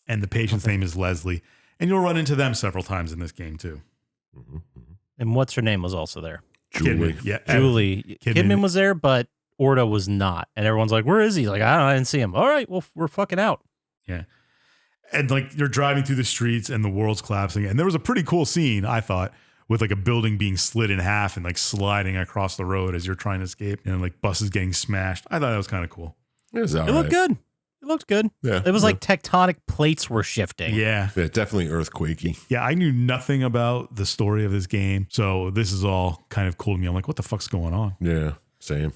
And the patient's name is Leslie. And you'll run into them several times in this game too. And what's her name was also there. Julie. Kidman. Yeah. Julie. Kidman was there, but Orta was not. And everyone's like, where is he? Like, I didn't see him. All right, well, we're fucking out. Yeah. And like you're driving through the streets and the world's collapsing. And there was a pretty cool scene, I thought, with like a building being slid in half and like sliding across the road as you're trying to escape and like buses getting smashed. I thought that was kind of cool. It was all It looked good. It looked good. Yeah. It was like tectonic plates were shifting. Yeah. Yeah, definitely earthquakey. Yeah. I knew nothing about the story of this game. So this is all kind of cool to me. I'm like, what the fuck's going on? Yeah. Same.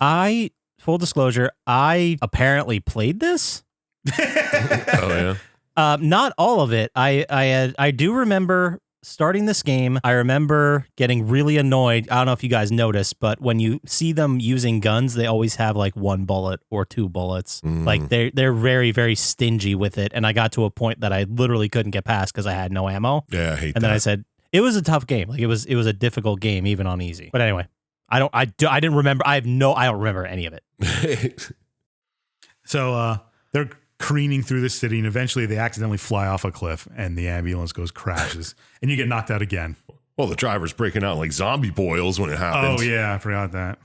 Full disclosure, I apparently played this. Oh yeah. Not all of it. I do remember starting this game. I remember getting really annoyed. I don't know if you guys noticed, but when you see them using guns, they always have like one bullet or two bullets. Like they're very, very stingy with it. And I got to a point that I literally couldn't get past because I had no ammo. Yeah, I hate And that. then I said it was a tough game. Like it was a difficult game even on easy. But anyway, I didn't remember. I don't remember any of it. So they're careening through the city and eventually they accidentally fly off a cliff and the ambulance crashes and you get knocked out again. Well, the driver's breaking out like zombie boils when it happens. Oh yeah. I forgot that.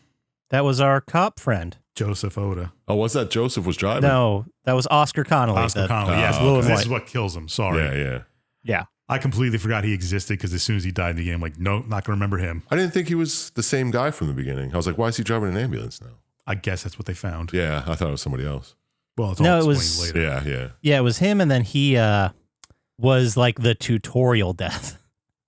That was our cop friend. Joseph Oda. Oh, what's that? Joseph was driving? No, that was Oscar Connolly. Oscar Connolly. Yes. blue and This white. is what kills him. Sorry. Yeah, yeah. Yeah. I completely forgot he existed because as soon as he died in the game, I'm like, no, not going to remember him. I didn't think he was the same guy from the beginning. I was like, why is he driving an ambulance now? I guess that's what they found. Yeah, I thought it was somebody else. Well, it's all No, it explained was- later. Yeah, yeah. Yeah, it was him, and then he was like the tutorial death.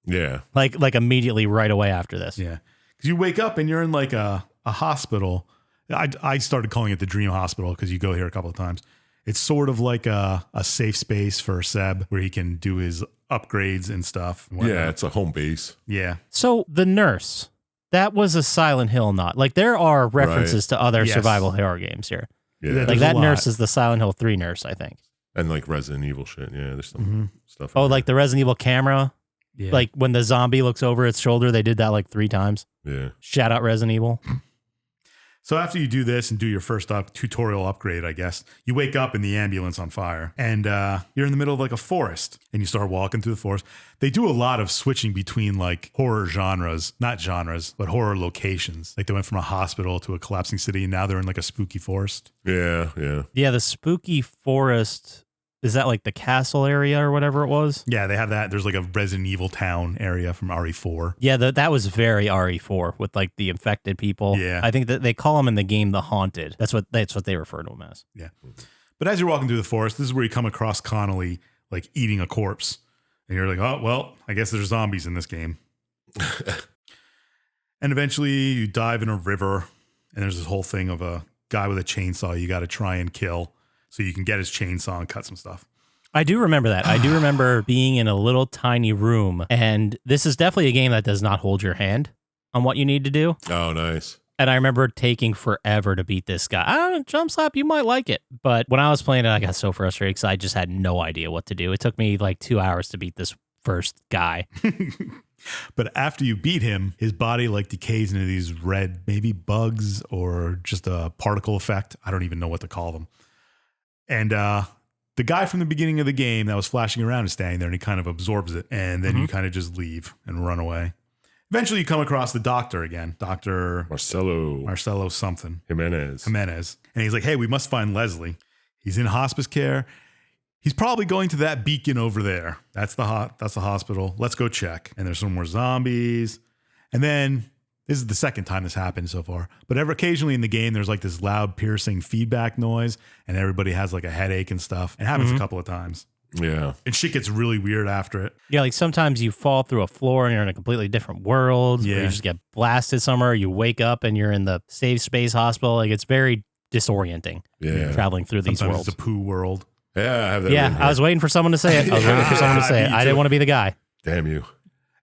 Yeah. like immediately right away after this. Yeah. Because you wake up and you're in like a hospital. I started calling it the Dream Hospital because you go here a couple of times. It's sort of like a safe space for Seb where he can do his upgrades and stuff. and whatnot. Yeah, it's a home base. Yeah. So the nurse, that was a Silent Hill nod. Like there are references to other Yes. survival horror games here. Yeah. There's Like a that lot. nurse is the Silent Hill 3 nurse, I think. And like Resident Evil shit. Yeah, there's some Mhm. stuff. Oh, in like the Resident Evil camera. Yeah. Like when the zombie looks over its shoulder, they did that like 3 times. there. Yeah. Shout out Resident Evil. So after you do this and do your first tutorial upgrade, I guess, you wake up in the ambulance on fire and you're in the middle of like a forest and you start walking through the forest. They do a lot of switching between like horror genres, not genres, but horror locations. Like they went from a hospital to a collapsing city and now they're in like a spooky forest. Yeah. Yeah, the spooky forest. Is that like the castle area or whatever it was? Yeah, they have that. There's like a Resident Evil town area from RE4. Yeah, that was very RE4 with like the infected people. Yeah. I think that they call them in the game the Haunted. That's what they refer to them as. Yeah. But as you're walking through the forest, this is where you come across Connolly like eating a corpse. And you're like, oh, well, I guess there's zombies in this game. And eventually you dive in a river and there's this whole thing of a guy with a chainsaw you got to try and kill so you can get his chainsaw and cut some stuff. I do remember that. I do remember being in a little tiny room, and this is definitely a game that does not hold your hand on what you need to do. Oh, nice. And I remember taking forever to beat this guy. I don't know, Chump Slap, you might like it. But when I was playing it, I got so frustrated because I just had no idea what to do. It took me like 2 hours to beat this first guy. But after you beat him, his body like decays into these red, maybe bugs or just a particle effect. I don't even know what to call them. And the guy from the beginning of the game that was flashing around is standing there and he kind of absorbs it. And then you kind of just leave and run away. Eventually you come across the doctor again, Dr. Marcelo something. Jimenez. And he's like, hey, we must find Leslie. He's in hospice care. He's probably going to that beacon over there. That's the hospital. Let's go check. And there's some more zombies. And then this is the second time this happened so far. But occasionally in the game, there's like this loud piercing feedback noise and everybody has like a headache and stuff. It happens a couple of times. Yeah. And shit gets really weird after it. Yeah, like sometimes you fall through a floor and you're in a completely different world. Yeah. Or you just get blasted somewhere. You wake up and you're in the safe space hospital. Like it's very disorienting. Yeah. Traveling through these Sometimes worlds. it's a poo world. Yeah, I have that. Yeah, I was waiting for someone to say it. I didn't want to be the guy. Damn you.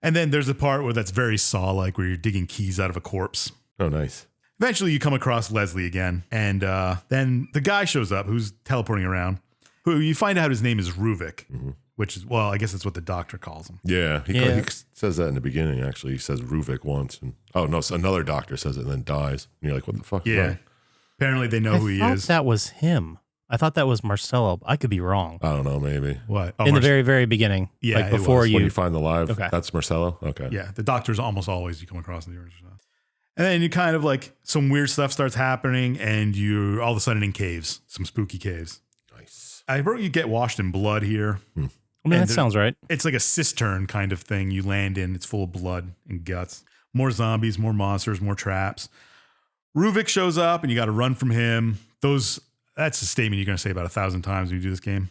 And then there's a part where that's very Saw-like where you're digging keys out of a corpse. Oh, nice. Eventually you come across Leslie again. And then the guy shows up who's teleporting around, who you find out his name is Ruvik, which is, well, I guess that's what the doctor calls him. Yeah, he says that in the beginning, actually. He says Ruvik once. And so another doctor says it and then dies. And you're like, what the fuck is that? Apparently they know who he is. That was him. I thought that was Marcelo. I could be wrong. I don't know, maybe. What? Oh, In the very, very beginning. Yeah, like it before was. you. When you find the live, Okay. that's Marcelo? Okay. Yeah, the doctors almost always you come across in the original. And then you kind of like some weird stuff starts happening and you're all of a sudden in caves, some spooky caves. Nice. I wrote you get washed in blood here. I mean, And that sounds right. It's like a cistern kind of thing you land in. It's full of blood and guts. More zombies, more monsters, more traps. Ruvik shows up and you got to run from him. That's a statement you're going to say about 1,000 times when you do this game.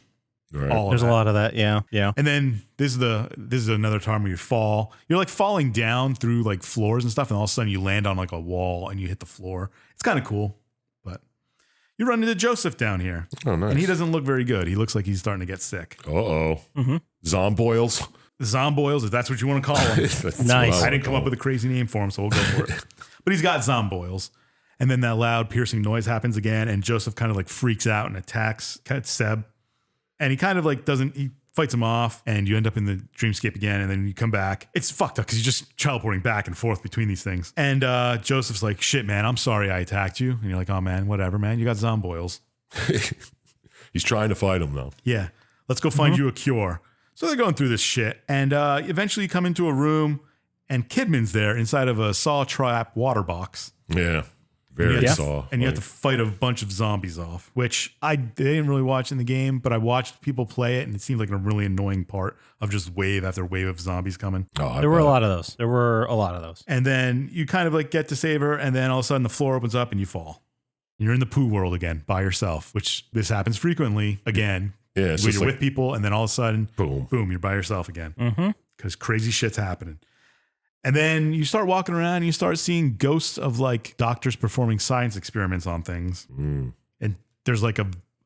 Right. There's a lot of that. Yeah. And then this is another time where you fall. You're like falling down through like floors and stuff, and all of a sudden you land on like a wall and you hit the floor. It's kind of cool, but you run into Joseph down here. Oh, nice. And he doesn't look very good. He looks like he's starting to get sick. Uh-oh. Zomboils. Zomboils, if that's what you want to call him. That's Nice. what I didn't come up with a crazy name for him, so we'll go for it. But he's got zomboils. And then that loud piercing noise happens again, and Joseph kind of like freaks out and attacks Seb. And he kind of like he fights him off, and you end up in the dreamscape again, and then you come back. It's fucked up because you're just teleporting back and forth between these things. And Joseph's like, shit, man, I'm sorry I attacked you. And you're like, oh, man, whatever, man. You got zomboils. He's trying to fight him, though. Yeah, let's go find you a cure. So they're going through this shit, and eventually you come into a room, and Kidman's there inside of a saw trap water box. Yeah. Very Saw. And you have to fight a bunch of zombies off, which they didn't really watch in the game, but I watched people play it, and it seemed like a really annoying part of just wave after wave of zombies coming. Oh, There were a lot of those. And then you kind of like get to save her, and then all of a sudden the floor opens up and you fall. And you're in the poo world again by yourself, which this happens frequently again. Yeah, it's when just you're like, with people, and then all of a sudden, boom. you're by yourself again. Mm-hmm. Because crazy shit's happening. And then you start walking around and you start seeing ghosts of like doctors performing science experiments on things. Mm. And there's like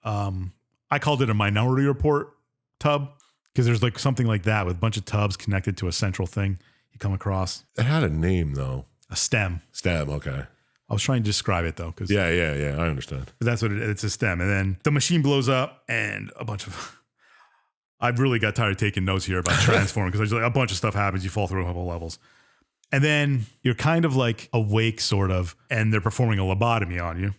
I called it a Minority Report tub because there's like something like that with a bunch of tubs connected to a central thing you come across. It had a name, though. A stem. Stem, okay. I was trying to describe it though. Cause Yeah, I understand. that's what it's a stem. And then the machine blows up and a bunch of, I've really got tired of taking notes here about transforming because a bunch of stuff happens. You fall through a couple levels. And then you're kind of like awake, sort of, and they're performing a lobotomy on you.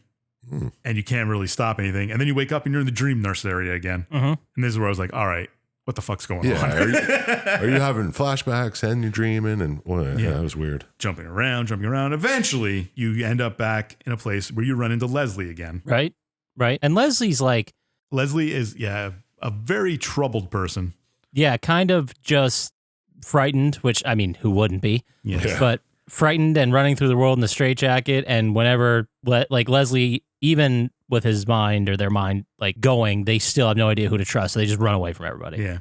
And you can't really stop anything. And then you wake up and you're in the dream nurse area again. And this is where I was like, all right, what the fuck's going on? Are you having flashbacks and you're dreaming? And that was weird. Jumping around. Eventually, you end up back in a place where you run into Leslie again. Right. And Leslie's like... Leslie is, a very troubled person. Yeah, kind of just frightened, which, I mean, who wouldn't be? Yeah. But frightened and running through the world in the straitjacket. And whenever, like, Leslie, even with his mind or their mind, like, going, they still have no idea who to trust. So they just run away from everybody. Yeah.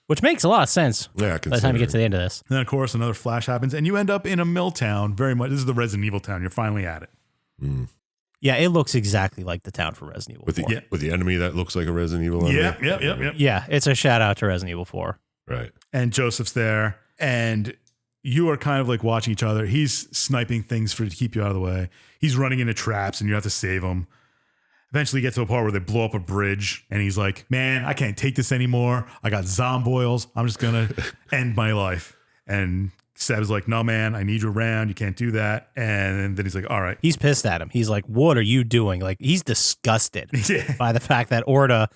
Which makes a lot of sense Yeah, by the time you get to the end of this. And then, of course, another flash happens, and you end up in a mill town. Very much. This is the Resident Evil town. You're finally at it. Yeah, it looks exactly like the town from Resident Evil 4. With the enemy that looks like a Resident Evil enemy. Yep. Yeah, it's a shout out to Resident Evil 4. Right. And Joseph's there, and you are kind of like watching each other. He's sniping things to keep you out of the way. He's running into traps, and you have to save him. Eventually, you get to a part where they blow up a bridge, and he's like, man, I can't take this anymore. I got zomboils. I'm just going to end my life. And Seb's like, no, man, I need you around. You can't do that. And then he's like, all right. He's pissed at him. He's like, what are you doing? Like, he's disgusted by the fact that Orta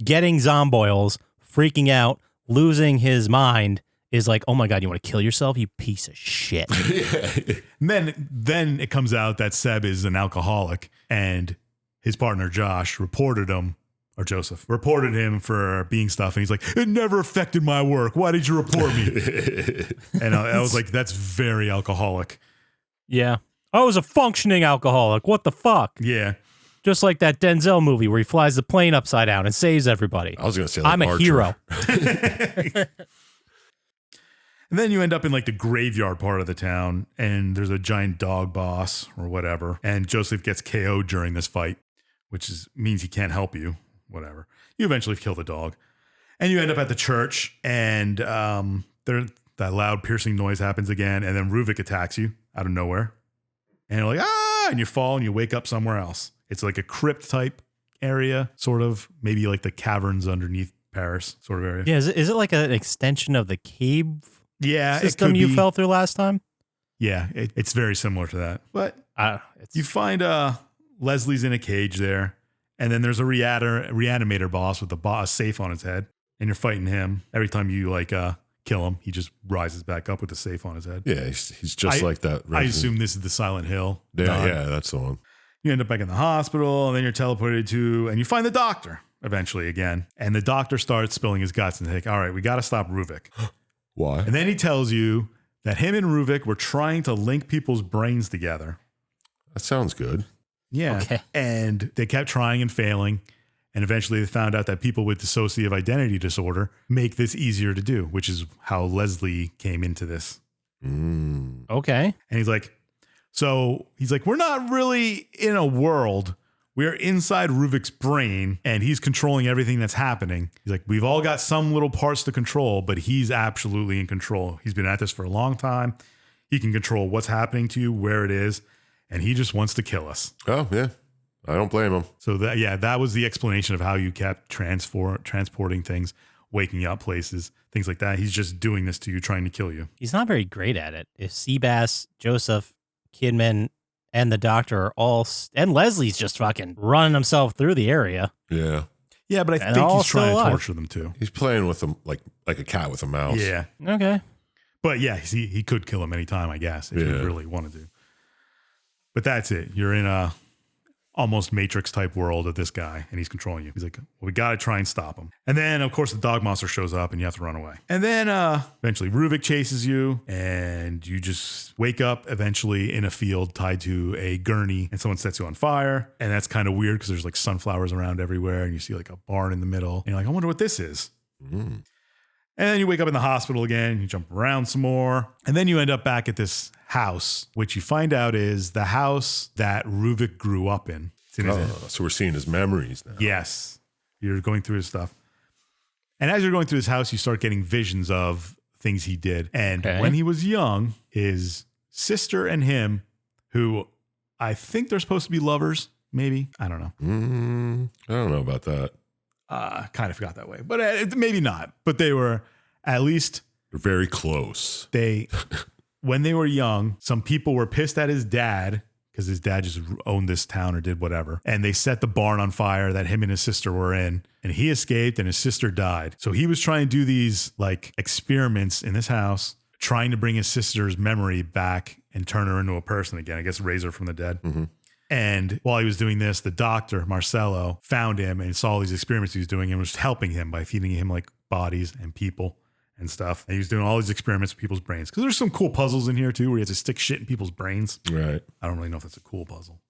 getting zomboils, freaking out, losing his mind, is like, oh my God, you want to kill yourself, you piece of shit. And then it comes out that Seb is an alcoholic, and his partner Josh reported him, or Joseph reported him for being stuff, and he's like, it never affected my work. Why did you report me? And I was like, that's very alcoholic. Yeah. I was a functioning alcoholic. What the fuck? Yeah. Just like that Denzel movie where he flies the plane upside down and saves everybody. I was going to say, like, I'm a Archer. hero. And then you end up in like the graveyard part of the town, and there's a giant dog boss or whatever. And Joseph gets KO'd during this fight, which means he can't help you. Whatever. You eventually kill the dog. And you end up at the church, and that loud piercing noise happens again. And then Ruvik attacks you out of nowhere. And you're like, ah, and you fall and you wake up somewhere else. It's like a crypt type area, sort of. Maybe like the caverns underneath Paris sort of area. Yeah, is it like an extension of the cave it system could you be. fell through last time? Yeah, it's very similar to that. But you find Leslie's in a cage there, and then there's a reanimator boss with a safe on his head, and you're fighting him. Every time you kill him, he just rises back up with the safe on his head. Yeah, he's just like that. I assume this is the Silent Hill. Yeah, that's the one. You end up back in the hospital, and then you're teleported to, and you find the doctor eventually again. And the doctor starts spilling his guts and like, all right, we got to stop Ruvik. Why? And then he tells you that him and Ruvik were trying to link people's brains together. That sounds good. Yeah. Okay. And they kept trying and failing. And eventually they found out that people with dissociative identity disorder make this easier to do, which is how Leslie came into this. Okay. And he's like, we're not really in a world. We're inside Ruvik's brain, and he's controlling everything that's happening. He's like, we've all got some little parts to control, but he's absolutely in control. He's been at this for a long time. He can control what's happening to you, where it is, and he just wants to kill us. Oh, yeah. I don't blame him. So that was the explanation of how you kept transporting things, waking up places, things like that. He's just doing this to you, trying to kill you. He's not very great at it. If Seabass, Joseph, Kidman, and the doctor are all... And Leslie's just fucking running himself through the area. Yeah. Yeah, but I And think all he's trying still to alive. torture them too. He's playing with them like a cat with a mouse. Yeah. Okay. But yeah, he could kill him anytime, I guess, if he really wanted to. But that's it. You're in a almost Matrix type world of this guy, and he's controlling you. He's like, well, we got to try and stop him. And then, of course, the dog monster shows up, and you have to run away. And then eventually Ruvik chases you, and you just wake up eventually in a field tied to a gurney, and someone sets you on fire. And that's kind of weird because there's like sunflowers around everywhere, and you see like a barn in the middle. And you're like, I wonder what this is. And then you wake up in the hospital again, you jump around some more, and then you end up back at this house, which you find out is the house that Ruvik grew up in. It's in his So we're seeing his memories now. Yes. You're going through his stuff. And as you're going through his house, you start getting visions of things he did. And when he was young, his sister and him, who I think they're supposed to be lovers, maybe. I don't know. I don't know about that. Kind of forgot that way, but maybe not. But they were at least They're very close. they when they were young, some people were pissed at his dad because his dad just owned this town or did whatever. And they set the barn on fire that him and his sister were in. And he escaped and his sister died. So he was trying to do these like experiments in this house, trying to bring his sister's memory back and turn her into a person again. I guess raise her from the dead. Mm-hmm. And while he was doing this, the doctor, Marcello, found him and saw all these experiments he was doing and was helping him by feeding him like bodies and people and stuff. And he was doing all these experiments with people's brains. Because there's some cool puzzles in here too, where he has to stick shit in people's brains. Right. I don't really know if that's a cool puzzle.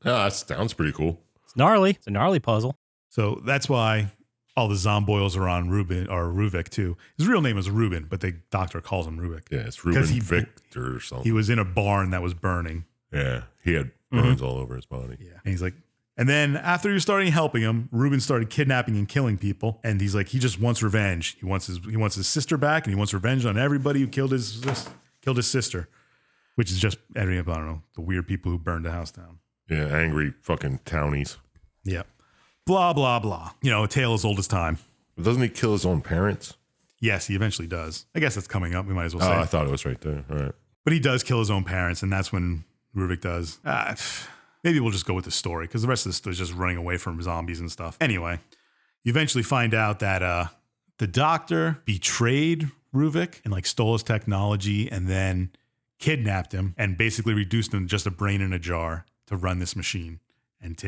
That sounds pretty cool. It's gnarly. It's a gnarly puzzle. So that's why all the Zomboils are on Ruben or Ruvik too. His real name is Ruben, but the doctor calls him Ruvik. Yeah, it's Ruben Victor or something. He was in a barn that was burning. Yeah, he had burns all over his body. Yeah. And he's like, and then after he was starting helping him, Ruben started kidnapping and killing people. And he's like, he just wants revenge. He wants his sister back, and he wants revenge on everybody who killed his sister, which is just, I don't know, the weird people who burned the house down. Yeah, angry fucking townies. Yeah. Blah, blah, blah. You know, a tale as old as time. But doesn't he kill his own parents? Yes, he eventually does. I guess that's coming up. We might as well say. Oh, I thought it was right there. All right. But he does kill his own parents, and that's when Ruvik does. Maybe we'll just go with the story, because the rest of this is just running away from zombies and stuff. Anyway, you eventually find out that the doctor betrayed Ruvik and like stole his technology and then kidnapped him and basically reduced him to just a brain in a jar to run this machine and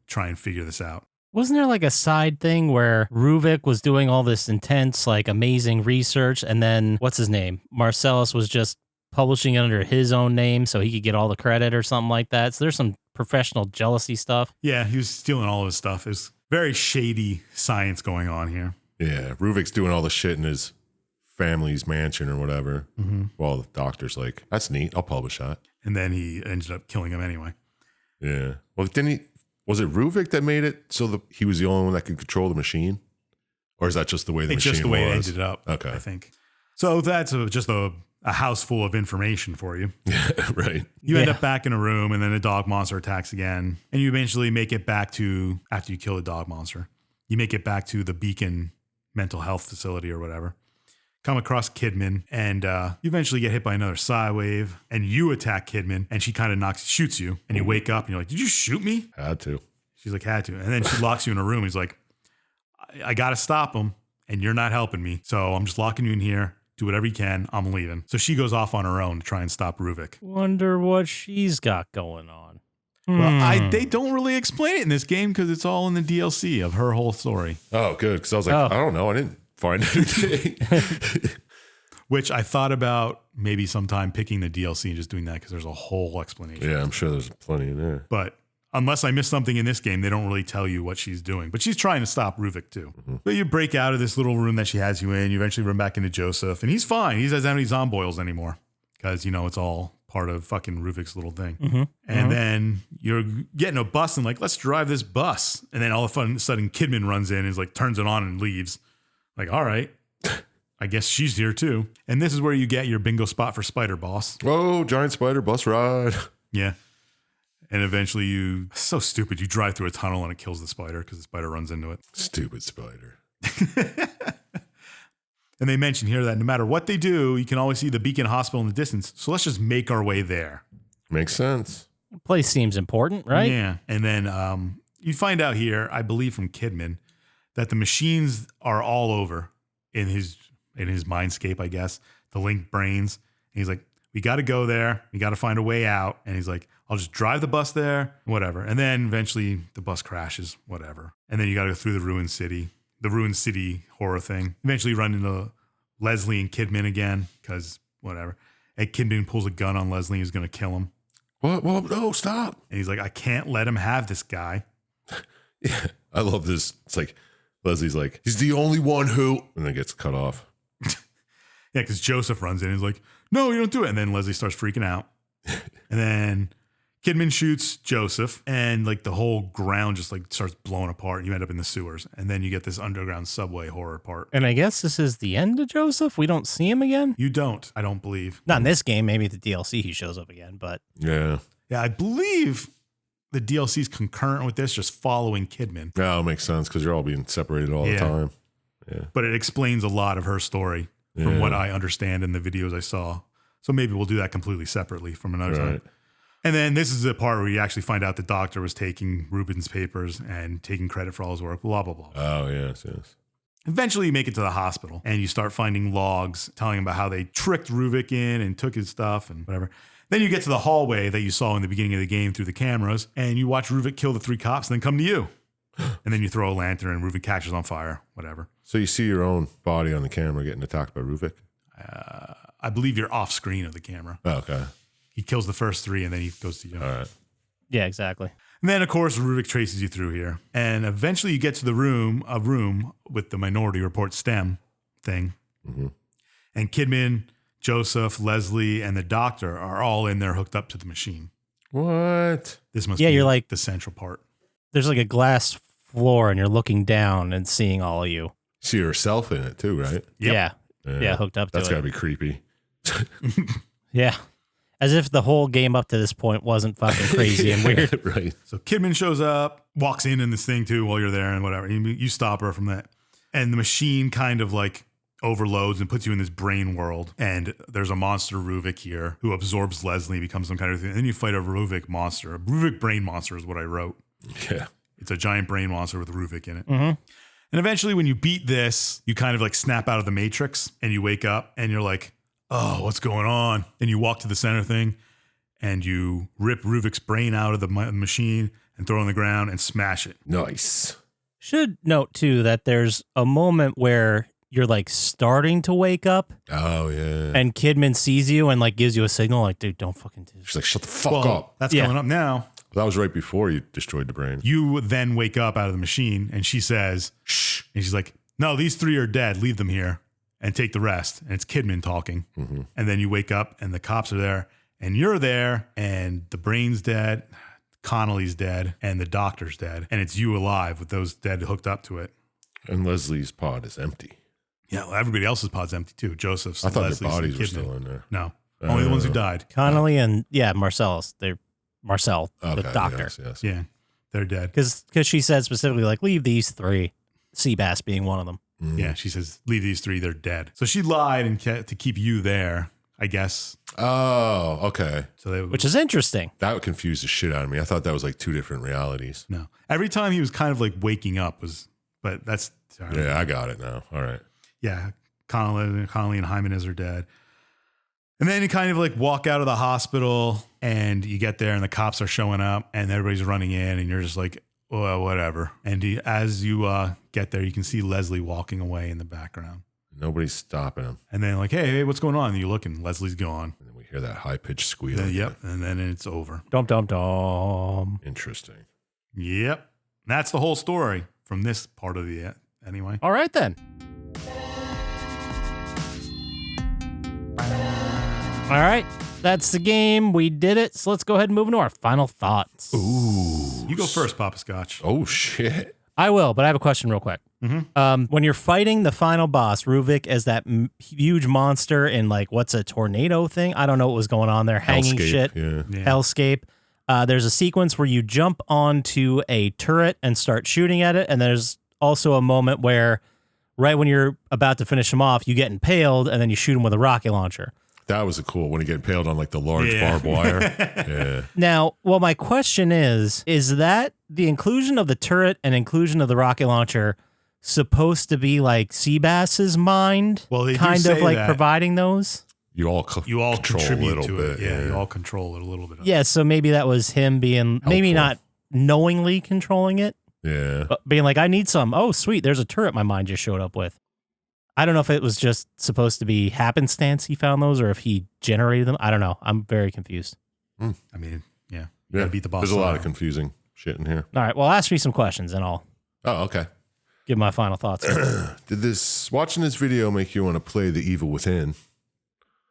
try and figure this out. Wasn't there like a side thing where Ruvik was doing all this intense, like amazing research, and then what's his name? Marcellus was just publishing it under his own name so he could get all the credit or something like that. So there's some professional jealousy stuff. Yeah, he was stealing all of his stuff. There's very shady science going on here. Yeah, Ruvik's doing all the shit in his family's mansion or whatever. Mm-hmm. While the doctor's like, that's neat, I'll publish that. And then he ended up killing him anyway. Yeah. Well, was it Ruvik that made it so that he was the only one that could control the machine? Or is that just the way the machine was? It's just the way it ended up, okay. I think. So that's just a house full of information for you. Right. You end up back in a room, and then a dog monster attacks again. And you eventually make it back to, after you kill the dog monster, you make it back to the Beacon mental health facility or whatever. Come across Kidman, and you eventually get hit by another psi wave, and you attack Kidman, and she kind of shoots you, and you wake up, and you're like, did you shoot me? Had to. She's like, had to. And then she locks you in a room. He's like, I got to stop him, and you're not helping me. So I'm just locking you in here. Do whatever you can. I'm leaving. So she goes off on her own to try and stop Ruvik. Wonder what she's got going on. Well, they don't really explain it in this game because it's all in the DLC of her whole story. Oh, good. Because I was like, I don't know. I didn't find anything. Which I thought about maybe sometime picking the DLC and just doing that because there's a whole explanation. Yeah, I'm sure there's plenty in there. But unless I miss something in this game, they don't really tell you what she's doing. But she's trying to stop Ruvik too. Mm-hmm. But you break out of this little room that she has you in. You eventually run back into Joseph. And he's fine. He doesn't have any zomboils anymore. Because, it's all part of fucking Ruvik's little thing. Mm-hmm. And then you're getting a bus and like, let's drive this bus. And then all of a sudden Kidman runs in and is like, turns it on and leaves. Like, all right. I guess she's here too. And this is where you get your bingo spot for Spider Boss. Oh, giant spider bus ride. Yeah. And eventually so stupid, you drive through a tunnel and it kills the spider because the spider runs into it. Stupid spider. And they mention here that no matter what they do, you can always see the Beacon Hospital in the distance. So let's just make our way there. Makes sense. Place seems important, right? Yeah. And then you find out here, I believe from Kidman, that the machines are all over in his mindscape, I guess, the linked brains. And he's like, we got to go there. We got to find a way out. And he's like, I'll just drive the bus there, whatever. And then eventually the bus crashes, whatever. And then you got to go through the ruined city horror thing. Eventually run into Leslie and Kidman again, because whatever. And Kidman pulls a gun on Leslie. He's going to kill him. What? No, stop. And he's like, I can't let him have this guy. Yeah, I love this. It's like, Leslie's like, he's the only one who, and then gets cut off. Yeah, because Joseph runs in and he's like, no, you don't do it. And then Leslie starts freaking out. And then Kidman shoots Joseph and like the whole ground just like starts blowing apart. You end up in the sewers. And then you get this underground subway horror part. And I guess this is the end of Joseph? We don't see him again? You don't, I don't believe. Not in this game. Maybe the DLC he shows up again, but... Yeah. Yeah, I believe the DLC is concurrent with this, just following Kidman. Yeah, it makes sense because you're all being separated all the time. Yeah. But it explains a lot of her story from what I understand in the videos I saw. So maybe we'll do that completely separately from another time. Right. And then this is the part where you actually find out the doctor was taking Ruben's papers and taking credit for all his work, blah, blah, blah. Oh, yes. Eventually, you make it to the hospital and you start finding logs telling about how they tricked Ruvik in and took his stuff and whatever. Then you get to the hallway that you saw in the beginning of the game through the cameras, and you watch Ruvik kill the 3 cops and then come to you. And then you throw a lantern and Ruvik catches on fire, whatever. So you see your own body on the camera getting attacked by Ruvik? I believe you're off screen of the camera. Oh, okay. He kills the first 3 and then he goes to you. All right. Yeah, exactly. And then, of course, Ruvik traces you through here. And eventually you get to a room with the Minority Report STEM thing. Mm-hmm. And Kidman, Joseph, Leslie, and the doctor are all in there hooked up to the machine. What? This must Yeah, be you're like- the central part. There's like a glass floor and you're looking down and seeing all of you. See yourself in it too, right? Yep. Yeah, hooked up to That's it. got to be creepy. Yeah. As if the whole game up to this point wasn't fucking crazy and weird. Right. So Kidman shows up, walks in this thing too while you're there and whatever. You stop her from that. And the machine kind of like overloads and puts you in this brain world. And there's a monster Ruvik here who absorbs Leslie, becomes some kind of thing. And then you fight a Ruvik monster. A Ruvik brain monster is what I wrote. Yeah. It's a giant brain monster with Ruvik in it. Mm-hmm. And eventually when you beat this, you kind of like snap out of the matrix and you wake up and you're like, oh, what's going on? Then you walk to the center thing and you rip Ruvik's brain out of the machine and throw it on the ground and smash it. Nice. Should note too that there's a moment where you're like starting to wake up Oh, yeah. and Kidman sees you and like gives you a signal like, dude, don't fucking do this. She's like, shut the fuck Well, up. that's Yeah. coming up now. That was right before you destroyed the brain. You then wake up out of the machine and she says, shh. And she's like, no, these 3 are dead. Leave them here and take the rest. And it's Kidman talking. Mm-hmm. And then you wake up and the cops are there and you're there and the brain's dead, Connolly's dead, and the doctor's dead. And it's you alive with those dead hooked up to it. And Leslie's pod is empty. Yeah, well, everybody else's pod's empty too. Joseph's, I thought Leslie's, their bodies and were Kidman. still in there. No, only the ones who died. Connolly and Marcellus. They're Marcel, Okay, the doctor. Yes. Yeah, they're dead. Because she said specifically like, leave these 3, Seabass being one of them. Mm. Yeah, she says, leave these 3, they're dead. So she lied and to keep you there, I guess. Oh, okay. So they, Which is interesting. That would confuse the shit out of me. I thought that was like 2 different realities. no. Every time he was kind of like waking up but that's, sorry. Yeah, I got it now. All right. Yeah, Connolly and Jimenez are dead. And then you kind of like walk out of the hospital and you get there and the cops are showing up and everybody's running in and you're just like, well, whatever. And as you get there, you can see Leslie walking away in the background. Nobody's stopping him. And then like, hey, what's going on? And you look and Leslie's gone. And then we hear that high-pitched squeal. Yep. And then it's over. Dum dum dum. Interesting. Yep. That's the whole story from this part of the anyway. All right then. All right, that's the game. We did it. So let's go ahead and move into our final thoughts. Ooh. You go first, Poppascotch. Oh, shit. I will, but I have a question real quick. Mm-hmm. When you're fighting the final boss, Ruvik, as that huge monster in like, what's a tornado thing? I don't know what was going on there. Hanging Hellscape, shit. Yeah. Yeah. Hellscape. There's a sequence where you jump onto a turret and start shooting at it. And there's also a moment where right when you're about to finish him off, you get impaled and then you shoot him with a rocket launcher. That was a cool when he get impaled on like the large Yeah. barbed wire. Yeah. Now, well, my question is that the inclusion of the turret and inclusion of the rocket launcher supposed to be like Seabass's mind? Well, they do kind of say like that. providing those? You all You all control a contribute little to bit. it. Yeah, you all control it a little bit. Yeah, so maybe that was him being, maybe not Helpful. knowingly controlling it, Yeah. but being like, I need some. Oh, sweet, there's a turret my mind just showed up with. I don't know if it was just supposed to be happenstance he found those or if he generated them. I don't know. I'm very confused. I mean, yeah. You Yeah. gotta beat the boss. There's a lot of somehow. confusing shit in here. All right, well, ask me some questions and I'll Oh, okay. give my final thoughts. Did watching this video make you want to play The Evil Within?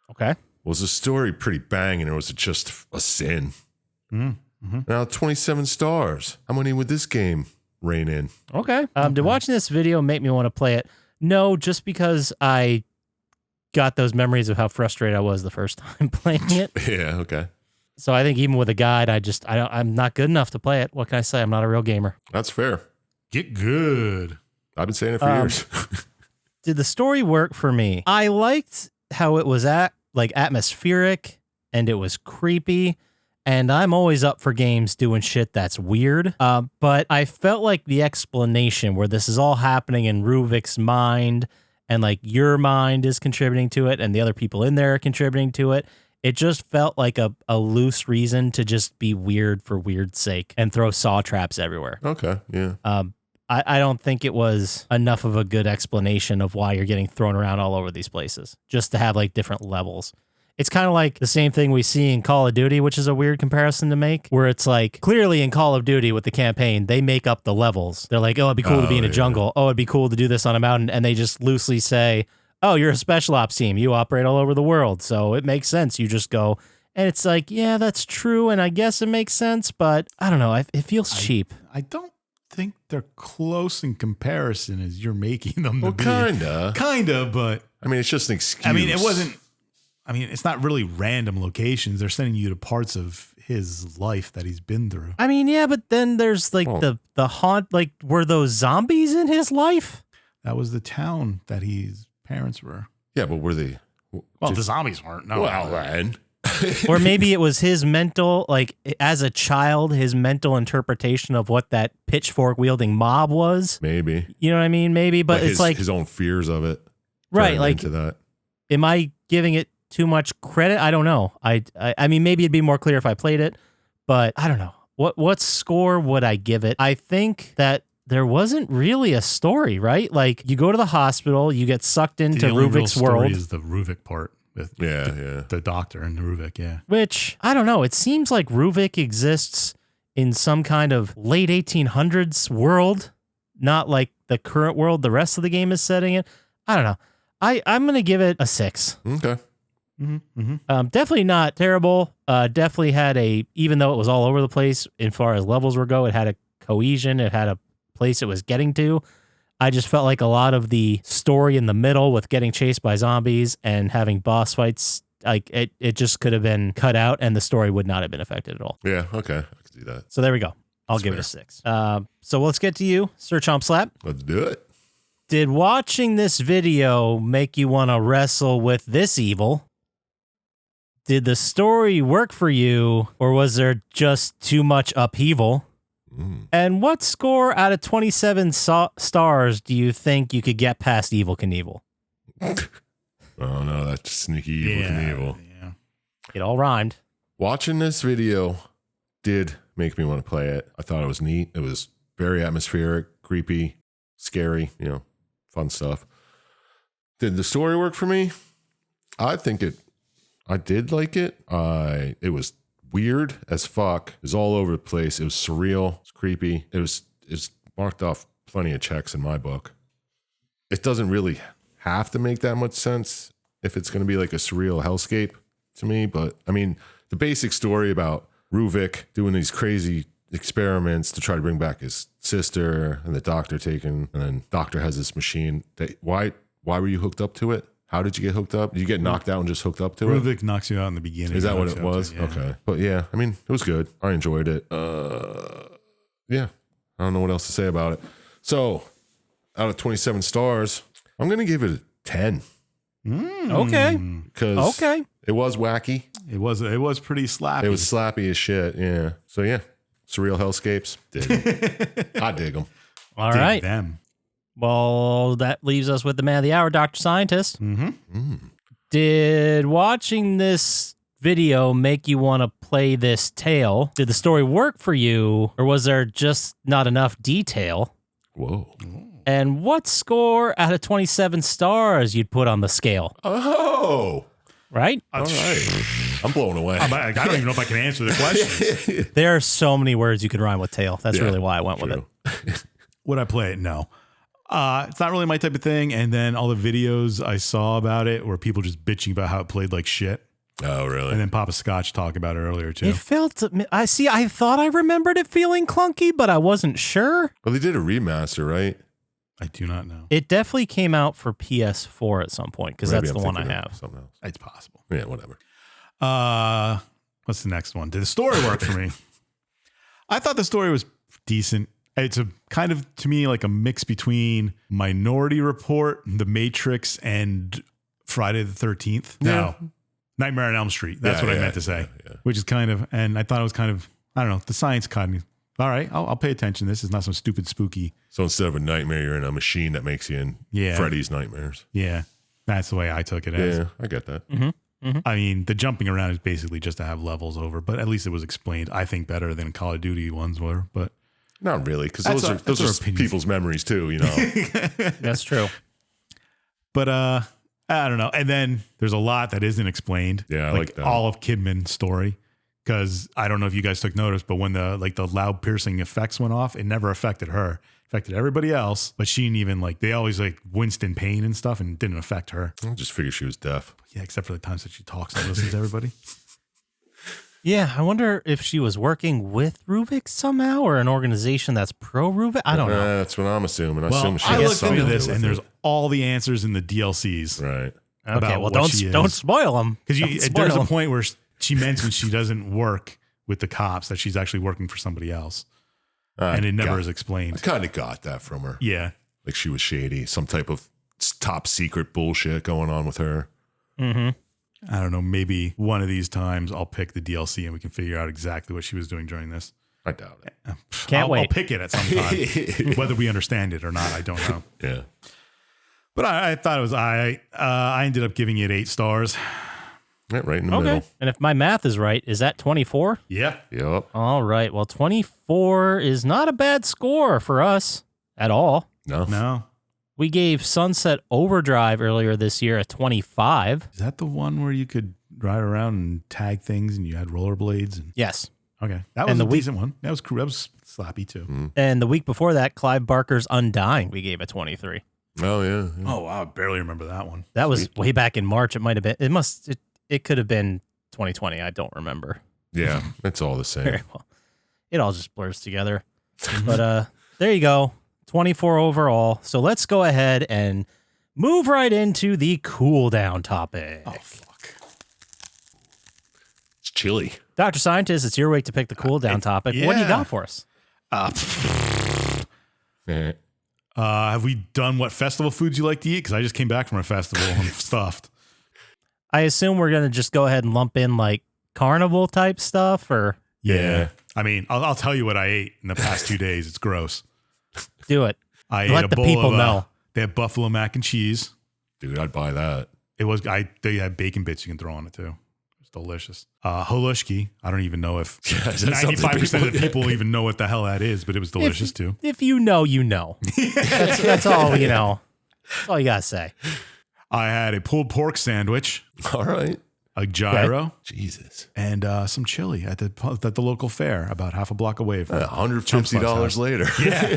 Okay. Was the story pretty banging or was it just a sin? Mm-hmm. Now 27 stars. How many would this game rein in? Okay. Did watching this video make me want to play it? No, just because I got those memories of how frustrated I was the first time playing it. Yeah, okay. So I think even with a guide, I'm not good enough to play it. What can I say? I'm not a real gamer. That's fair. Get good. I've been saying it for years. Did the story work for me? I liked how it was like atmospheric and it was creepy. And I'm always up for games doing shit that's weird. But I felt like the explanation where this is all happening in Ruvik's mind and like your mind is contributing to it and the other people in there are contributing to it. It just felt like a loose reason to just be weird for weird's sake and throw saw traps everywhere. Okay, yeah. I don't think it was enough of a good explanation of why you're getting thrown around all over these places just to have like different levels. It's kind of like the same thing we see in Call of Duty, which is a weird comparison to make, where it's like clearly in Call of Duty with the campaign, they make up the levels. They're like, oh, it'd be cool to be in a jungle. Oh, it'd be cool to do this on a mountain. And they just loosely say, oh, you're a special ops team. You operate all over the world. So it makes sense. You just go. And it's like, yeah, that's true. And I guess it makes sense. But I don't know. It feels cheap. I don't think they're close in comparison as you're making them to be. Kinda. But I mean, it's just an excuse. I mean, it's not really random locations. They're sending you to parts of his life that he's been through. I mean, yeah, but then there's like the haunt, like were those zombies in his life? That was the town that his parents were. Yeah, but were they? Well, the zombies weren't. No. Well, then. Or maybe it was his mental, like as a child, his mental interpretation of what that pitchfork wielding mob was. Maybe. You know what I mean? Maybe, but it's like his own fears of it. Right. Like, into that. Am I giving it too much credit? I don't know. I mean, maybe it'd be more clear if I played it, but I don't know. What score would I give it? I think that there wasn't really a story, right? Like you go to the hospital, you get sucked into Ruvik's world. Is the Ruvik part. With the doctor and Ruvik, yeah. Which, I don't know, it seems like Ruvik exists in some kind of late 1800s world, not like the current world the rest of the game is setting it. I don't know. I'm going to give it a 6. Okay. Definitely not terrible. Definitely had even though it was all over the place as far as levels were go, it had a cohesion, it had a place it was getting to. I just felt like a lot of the story in the middle with getting chased by zombies and having boss fights, like it just could have been cut out and the story would not have been affected at all. Yeah, okay. I can see that. So there we go. I'll give it a 6. So let's get to you, Sir Chump Slap. Let's do it. Did watching this video make you want to wrestle with this evil? Did the story work for you, or was there just too much upheaval? And what score out of 27 stars do you think you could get past Evel Knievel? Oh no, that's sneaky Evel Knievel. Yeah. It all rhymed. Watching this video did make me want to play it. I thought it was neat. It was very atmospheric, creepy, scary, fun stuff. Did the story work for me? I did like it. It was weird as fuck. It was all over the place. It was surreal. It was creepy. It's marked off plenty of checks in my book. It doesn't really have to make that much sense if it's going to be like a surreal hellscape to me. But I mean, the basic story about Ruvik doing these crazy experiments to try to bring back his sister and the doctor and then doctor has this machine. Why were you hooked up to it? How did you get hooked up? Did you get knocked out and just hooked up to it? Ruvik knocks you out in the beginning. Is that what it was? Yeah. Okay. But yeah, I mean, it was good. I enjoyed it. Yeah. I don't know what else to say about it. So, out of 27 stars, I'm going to give it a 10. Okay. Because it was wacky. It was pretty slappy. It was slappy as shit. Yeah. So yeah, surreal hellscapes. I dig them. All right. Them. Well, that leaves us with the man of the hour, Dr. Syintist. Did watching this video make you want to play this tale? Did the story work for you, or was there just not enough detail? Whoa. And what score out of 27 stars you'd put on the scale? Oh. Right? All right. I'm blown away. I don't even know if I can answer the question. There are so many words you could rhyme with tail. That's really why I went with it. Would I play it? No. It's not really my type of thing. And then all the videos I saw about it were people just bitching about how it played like shit. Oh, really? And then Poppascotch talked about it earlier too. It felt, I thought I remembered it feeling clunky, but I wasn't sure. Well, they did a remaster, right? I do not know. It definitely came out for PS4 at some point, because that's the one I have. Something else. It's possible. Yeah, whatever. What's the next one? Did the story work for me? I thought the story was decent. It's a kind of, to me, like a mix between Minority Report, The Matrix, and Friday the 13th. Yeah. Now, Nightmare on Elm Street. That's Yeah, what I yeah, meant to say. yeah. Which is kind of, and I thought it was kind of, I don't know, the science caught me. All right, I'll pay attention. This is not some stupid spooky. So instead of a nightmare, you're in a machine that makes you in Freddy's nightmares. Yeah, that's the way I took it as. Yeah, I get that. I mean, the jumping around is basically just to have levels over, but at least it was explained, I think, better than Call of Duty ones were. But Not really, because That's those our- are those that's our are opinions. people's memories too. You know. That's true. But I don't know. And then there's a lot that isn't explained. Yeah, I like that. all of Kidman's story. Because I don't know if you guys took notice, but when the loud piercing effects went off, it never affected her. It affected everybody else, but she didn't even they always winced in pain and stuff and didn't affect her. I just figured she was deaf. Yeah, except for the times that she talks and listens to everybody. Yeah, I wonder if she was working with Rubik somehow or an organization that's pro Rubik. I don't know. That's what I'm assuming. I assume she I has looked something into to this do and with there's all the answers in the DLCs. right. Okay, about well, what she is. don't spoil them. Because there's a point where she mentions she doesn't work with the cops, that she's actually working for somebody else. And it never is I explained. kind of got that from her. Yeah. Like she was shady, some type of top secret bullshit going on with her. I don't know. Maybe one of these times I'll pick the DLC and we can figure out exactly what she was doing during this. I doubt it. Can't I'll wait. pick it at some time. Whether we understand it or not, I don't know. Yeah. But I thought it was I ended up giving it 8 stars. Yeah, right in the Okay. middle. And if my math is right, is that 24? Yeah. Yep. All right. Well, 24 is not a bad score for us at all. No. We gave Sunset Overdrive earlier this year a 25. Is that the one where you could ride around and tag things and you had rollerblades? And Yes. okay. That was And a the week- decent one. That was cool. That was slappy too. And the week before that, Clive Barker's Undying, we gave a 23. Oh, yeah. yeah. Oh, wow. I barely remember that one. That was way back in March. It might have been. It could have been 2020. I don't remember Yeah, it's all the same. very well. It all just blurs together. But there you go. 24 overall. So let's go ahead and move right into the cooldown topic. Oh, fuck. It's chilly. Dr. Scientist, it's your week to pick the cooldown topic. What do you yeah. got for us? Eh. Have we done what festival foods you like to eat? Because I just came back from a festival. I'm stuffed. I assume we're going to just go ahead and lump in like carnival type stuff or Yeah. I mean, I'll tell you what I ate in the past 2 days. It's gross. do it. I Let ate a the bowl people of, know. They had buffalo mac and cheese. Dude, I'd buy that. They had bacon bits you can throw on it too. It's delicious. Holushki. I don't even know if Yeah, is that something 95% of the people- people even know what the hell that is, but it was delicious too. If you know, you know. That's all, you know. That's all you got to say. I had a pulled pork sandwich, All right. a gyro, Jesus. and some chili at the local fair about half a block away from $150 house. later. Yeah.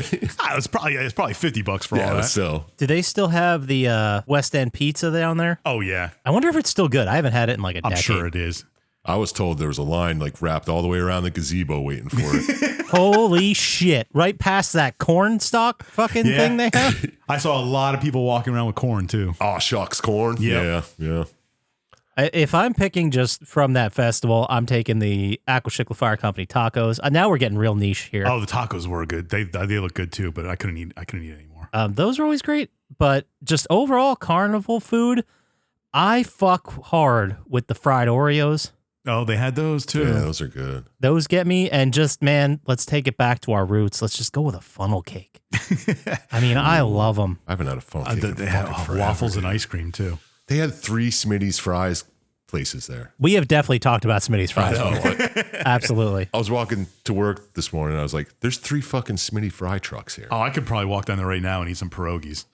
It's probably $50 for all Yeah, that. so Do they still have the West End pizza down there? Oh yeah. I wonder if it's still good. I haven't had it in like a I'm decade. sure it is. I was told there was a line like wrapped all the way around the gazebo waiting for it. Holy shit. Right past that corn stalk fucking Yeah. thing they have? I saw a lot of people walking around with corn too. Oh, shucks, corn. Yep. Yeah. If I'm picking just from that festival, I'm taking the Aquashikla Fire Company tacos. Now we're getting real niche here. Oh, the tacos were good. They look good too, but I couldn't eat anymore. Those are always great, but just overall carnival food, I fuck hard with the fried Oreos. Oh, they had those too. Yeah, those are good. Those get me, and just, man, let's take it back to our roots. Let's just go with a funnel cake. I mean, I love them. I haven't had a funnel cake in They had fucking forever, waffles and dude. ice cream too. They had 3 Smitty's fries places there. We have definitely talked about Smitty's fries. Absolutely. I was walking to work this morning. And I was like, "There's 3 fucking Smitty fry trucks here." Oh, I could probably walk down there right now and eat some pierogies.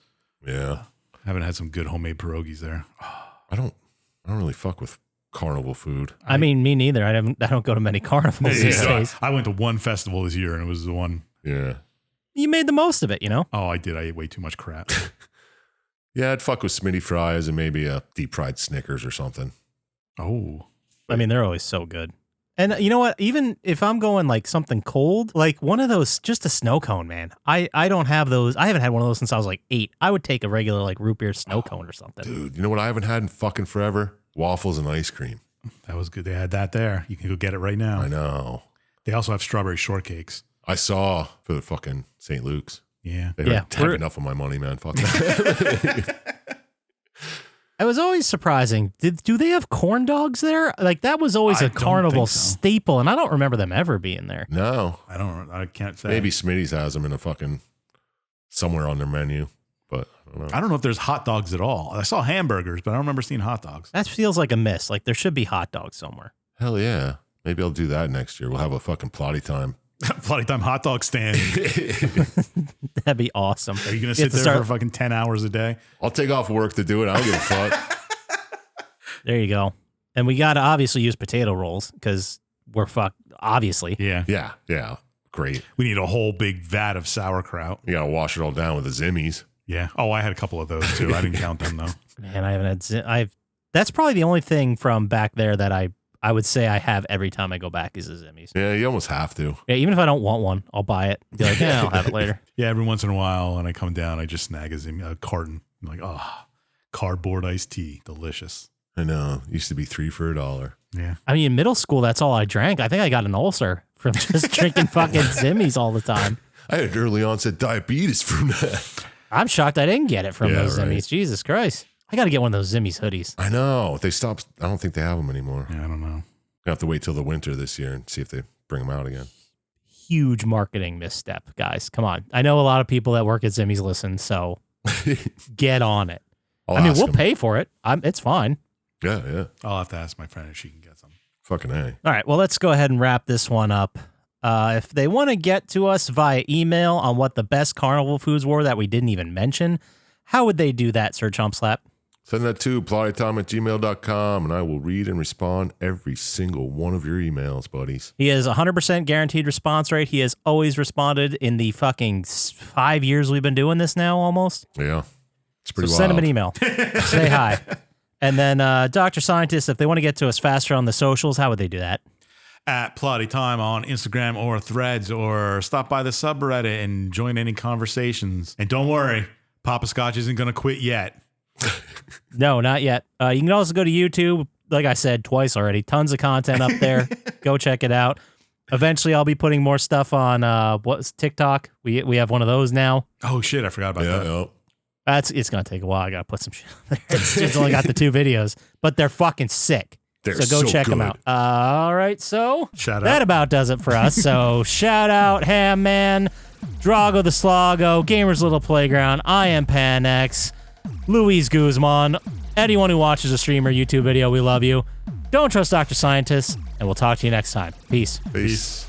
Yeah, I haven't had some good homemade pierogies there. I don't really fuck with carnival food. I mean, me neither. I don't go to many carnivals these days. I went to one festival this year and it was the one. Yeah, You made the most of it, you know? Oh, I did. I ate way too much crap. yeah, I'd fuck with Smitty fries and maybe a deep fried Snickers or something. Oh, I mean, they're always so good. And you know what? Even if I'm going like something cold, like one of those, just a snow cone, man. I don't have those. I haven't had one of those since I was like 8. I would take a regular like root beer snow cone or something. Dude, you know what I haven't had in fucking forever? Waffles and ice cream. that was good. They had that there. You can go get it right now. I know. They also have strawberry shortcakes. I saw for the fucking St. Luke's. Yeah. They Yeah, have enough of my money, man. Fuck that. It was always surprising. Do they have corn dogs there? Like that was always I a don't carnival think so. staple, and I don't remember them ever being there. No. I can't say. Maybe Smitty's has them in a fucking somewhere on their menu, but I don't know. I don't know if there's hot dogs at all. I saw hamburgers, but I don't remember seeing hot dogs. That feels like a miss. Like there should be hot dogs somewhere. Hell yeah. Maybe I'll do that next year. We'll have a fucking Plotty time. Plotty time hot dog stand. That'd be awesome. Are you going to You sit have to there start- for fucking 10 hours a day? I'll take off work to do it. I don't give a fuck. There you go. And we got to obviously use potato rolls because we're fucked, obviously. Yeah. Yeah. Great. We need a whole big vat of sauerkraut. You gotta wash it all down with the Zimmies. Yeah. Oh, I had a couple of those too. I didn't count them though. Man, I haven't had. That's probably the only thing from back there that I would say I have every time I go back is a Zimmies. Yeah, you almost have to. Yeah, even if I don't want one, I'll buy it. Be like, yeah, I'll have it later. Yeah. Every once in a while when I come down, I just snag a carton. I'm like, oh, cardboard iced tea. Delicious. I know. Used to be 3 for $1. Yeah. I mean, in middle school, that's all I drank. I think I got an ulcer from just drinking fucking Zimmies all the time. I had early onset diabetes from that. I'm shocked I didn't get it from Yeah, those right. Zimmies. Jesus Christ. I got to get one of those Zimmies hoodies. I know. They stopped. I don't think they have them anymore. Yeah. I don't know. I have to wait till the winter this year and see if they bring them out again. Huge marketing misstep, guys. Come on. I know a lot of people that work at Zimmies listen, so get on it. I'll I mean, ask we'll them. pay for it. It's fine. Yeah. I'll have to ask my friend if she can get some. Fucking A. All right, well, let's go ahead and wrap this one up. If they want to get to us via email on what the best carnival foods were that we didn't even mention, how would they do that, Sir Chump Slap? Send that to plottytime@gmail.com and I will read and respond every single one of your emails, buddies. He has 100% guaranteed response rate. He has always responded in the fucking 5 years we've been doing this now, almost. Yeah. It's pretty So wild. send him an email. Say hi. And then Dr. Syintist, if they want to get to us faster on the socials, how would they do that? At Plotty Time on Instagram or Threads, or stop by the subreddit and join any conversations. And don't worry, Poppascotch isn't going to quit yet. No, not yet. You can also go to YouTube. Like I said twice already, tons of content up there. Go check it out. Eventually, I'll be putting more stuff on what's TikTok. We have one of those now. Oh shit, I forgot about that. Yeah. It's gonna take a while. I gotta put some shit on there. It's only got the 2 videos, but they're fucking sick. They're So go so check them good. out. All right, so Shout that out. about does it for us. So shout out Ham Man, Drago the Slago, Gamers Little Playground. I am Panex, Luis Guzman. Anyone who watches a stream or YouTube video, we love you. Don't trust Dr. Syintist, and we'll talk to you next time. Peace. Peace.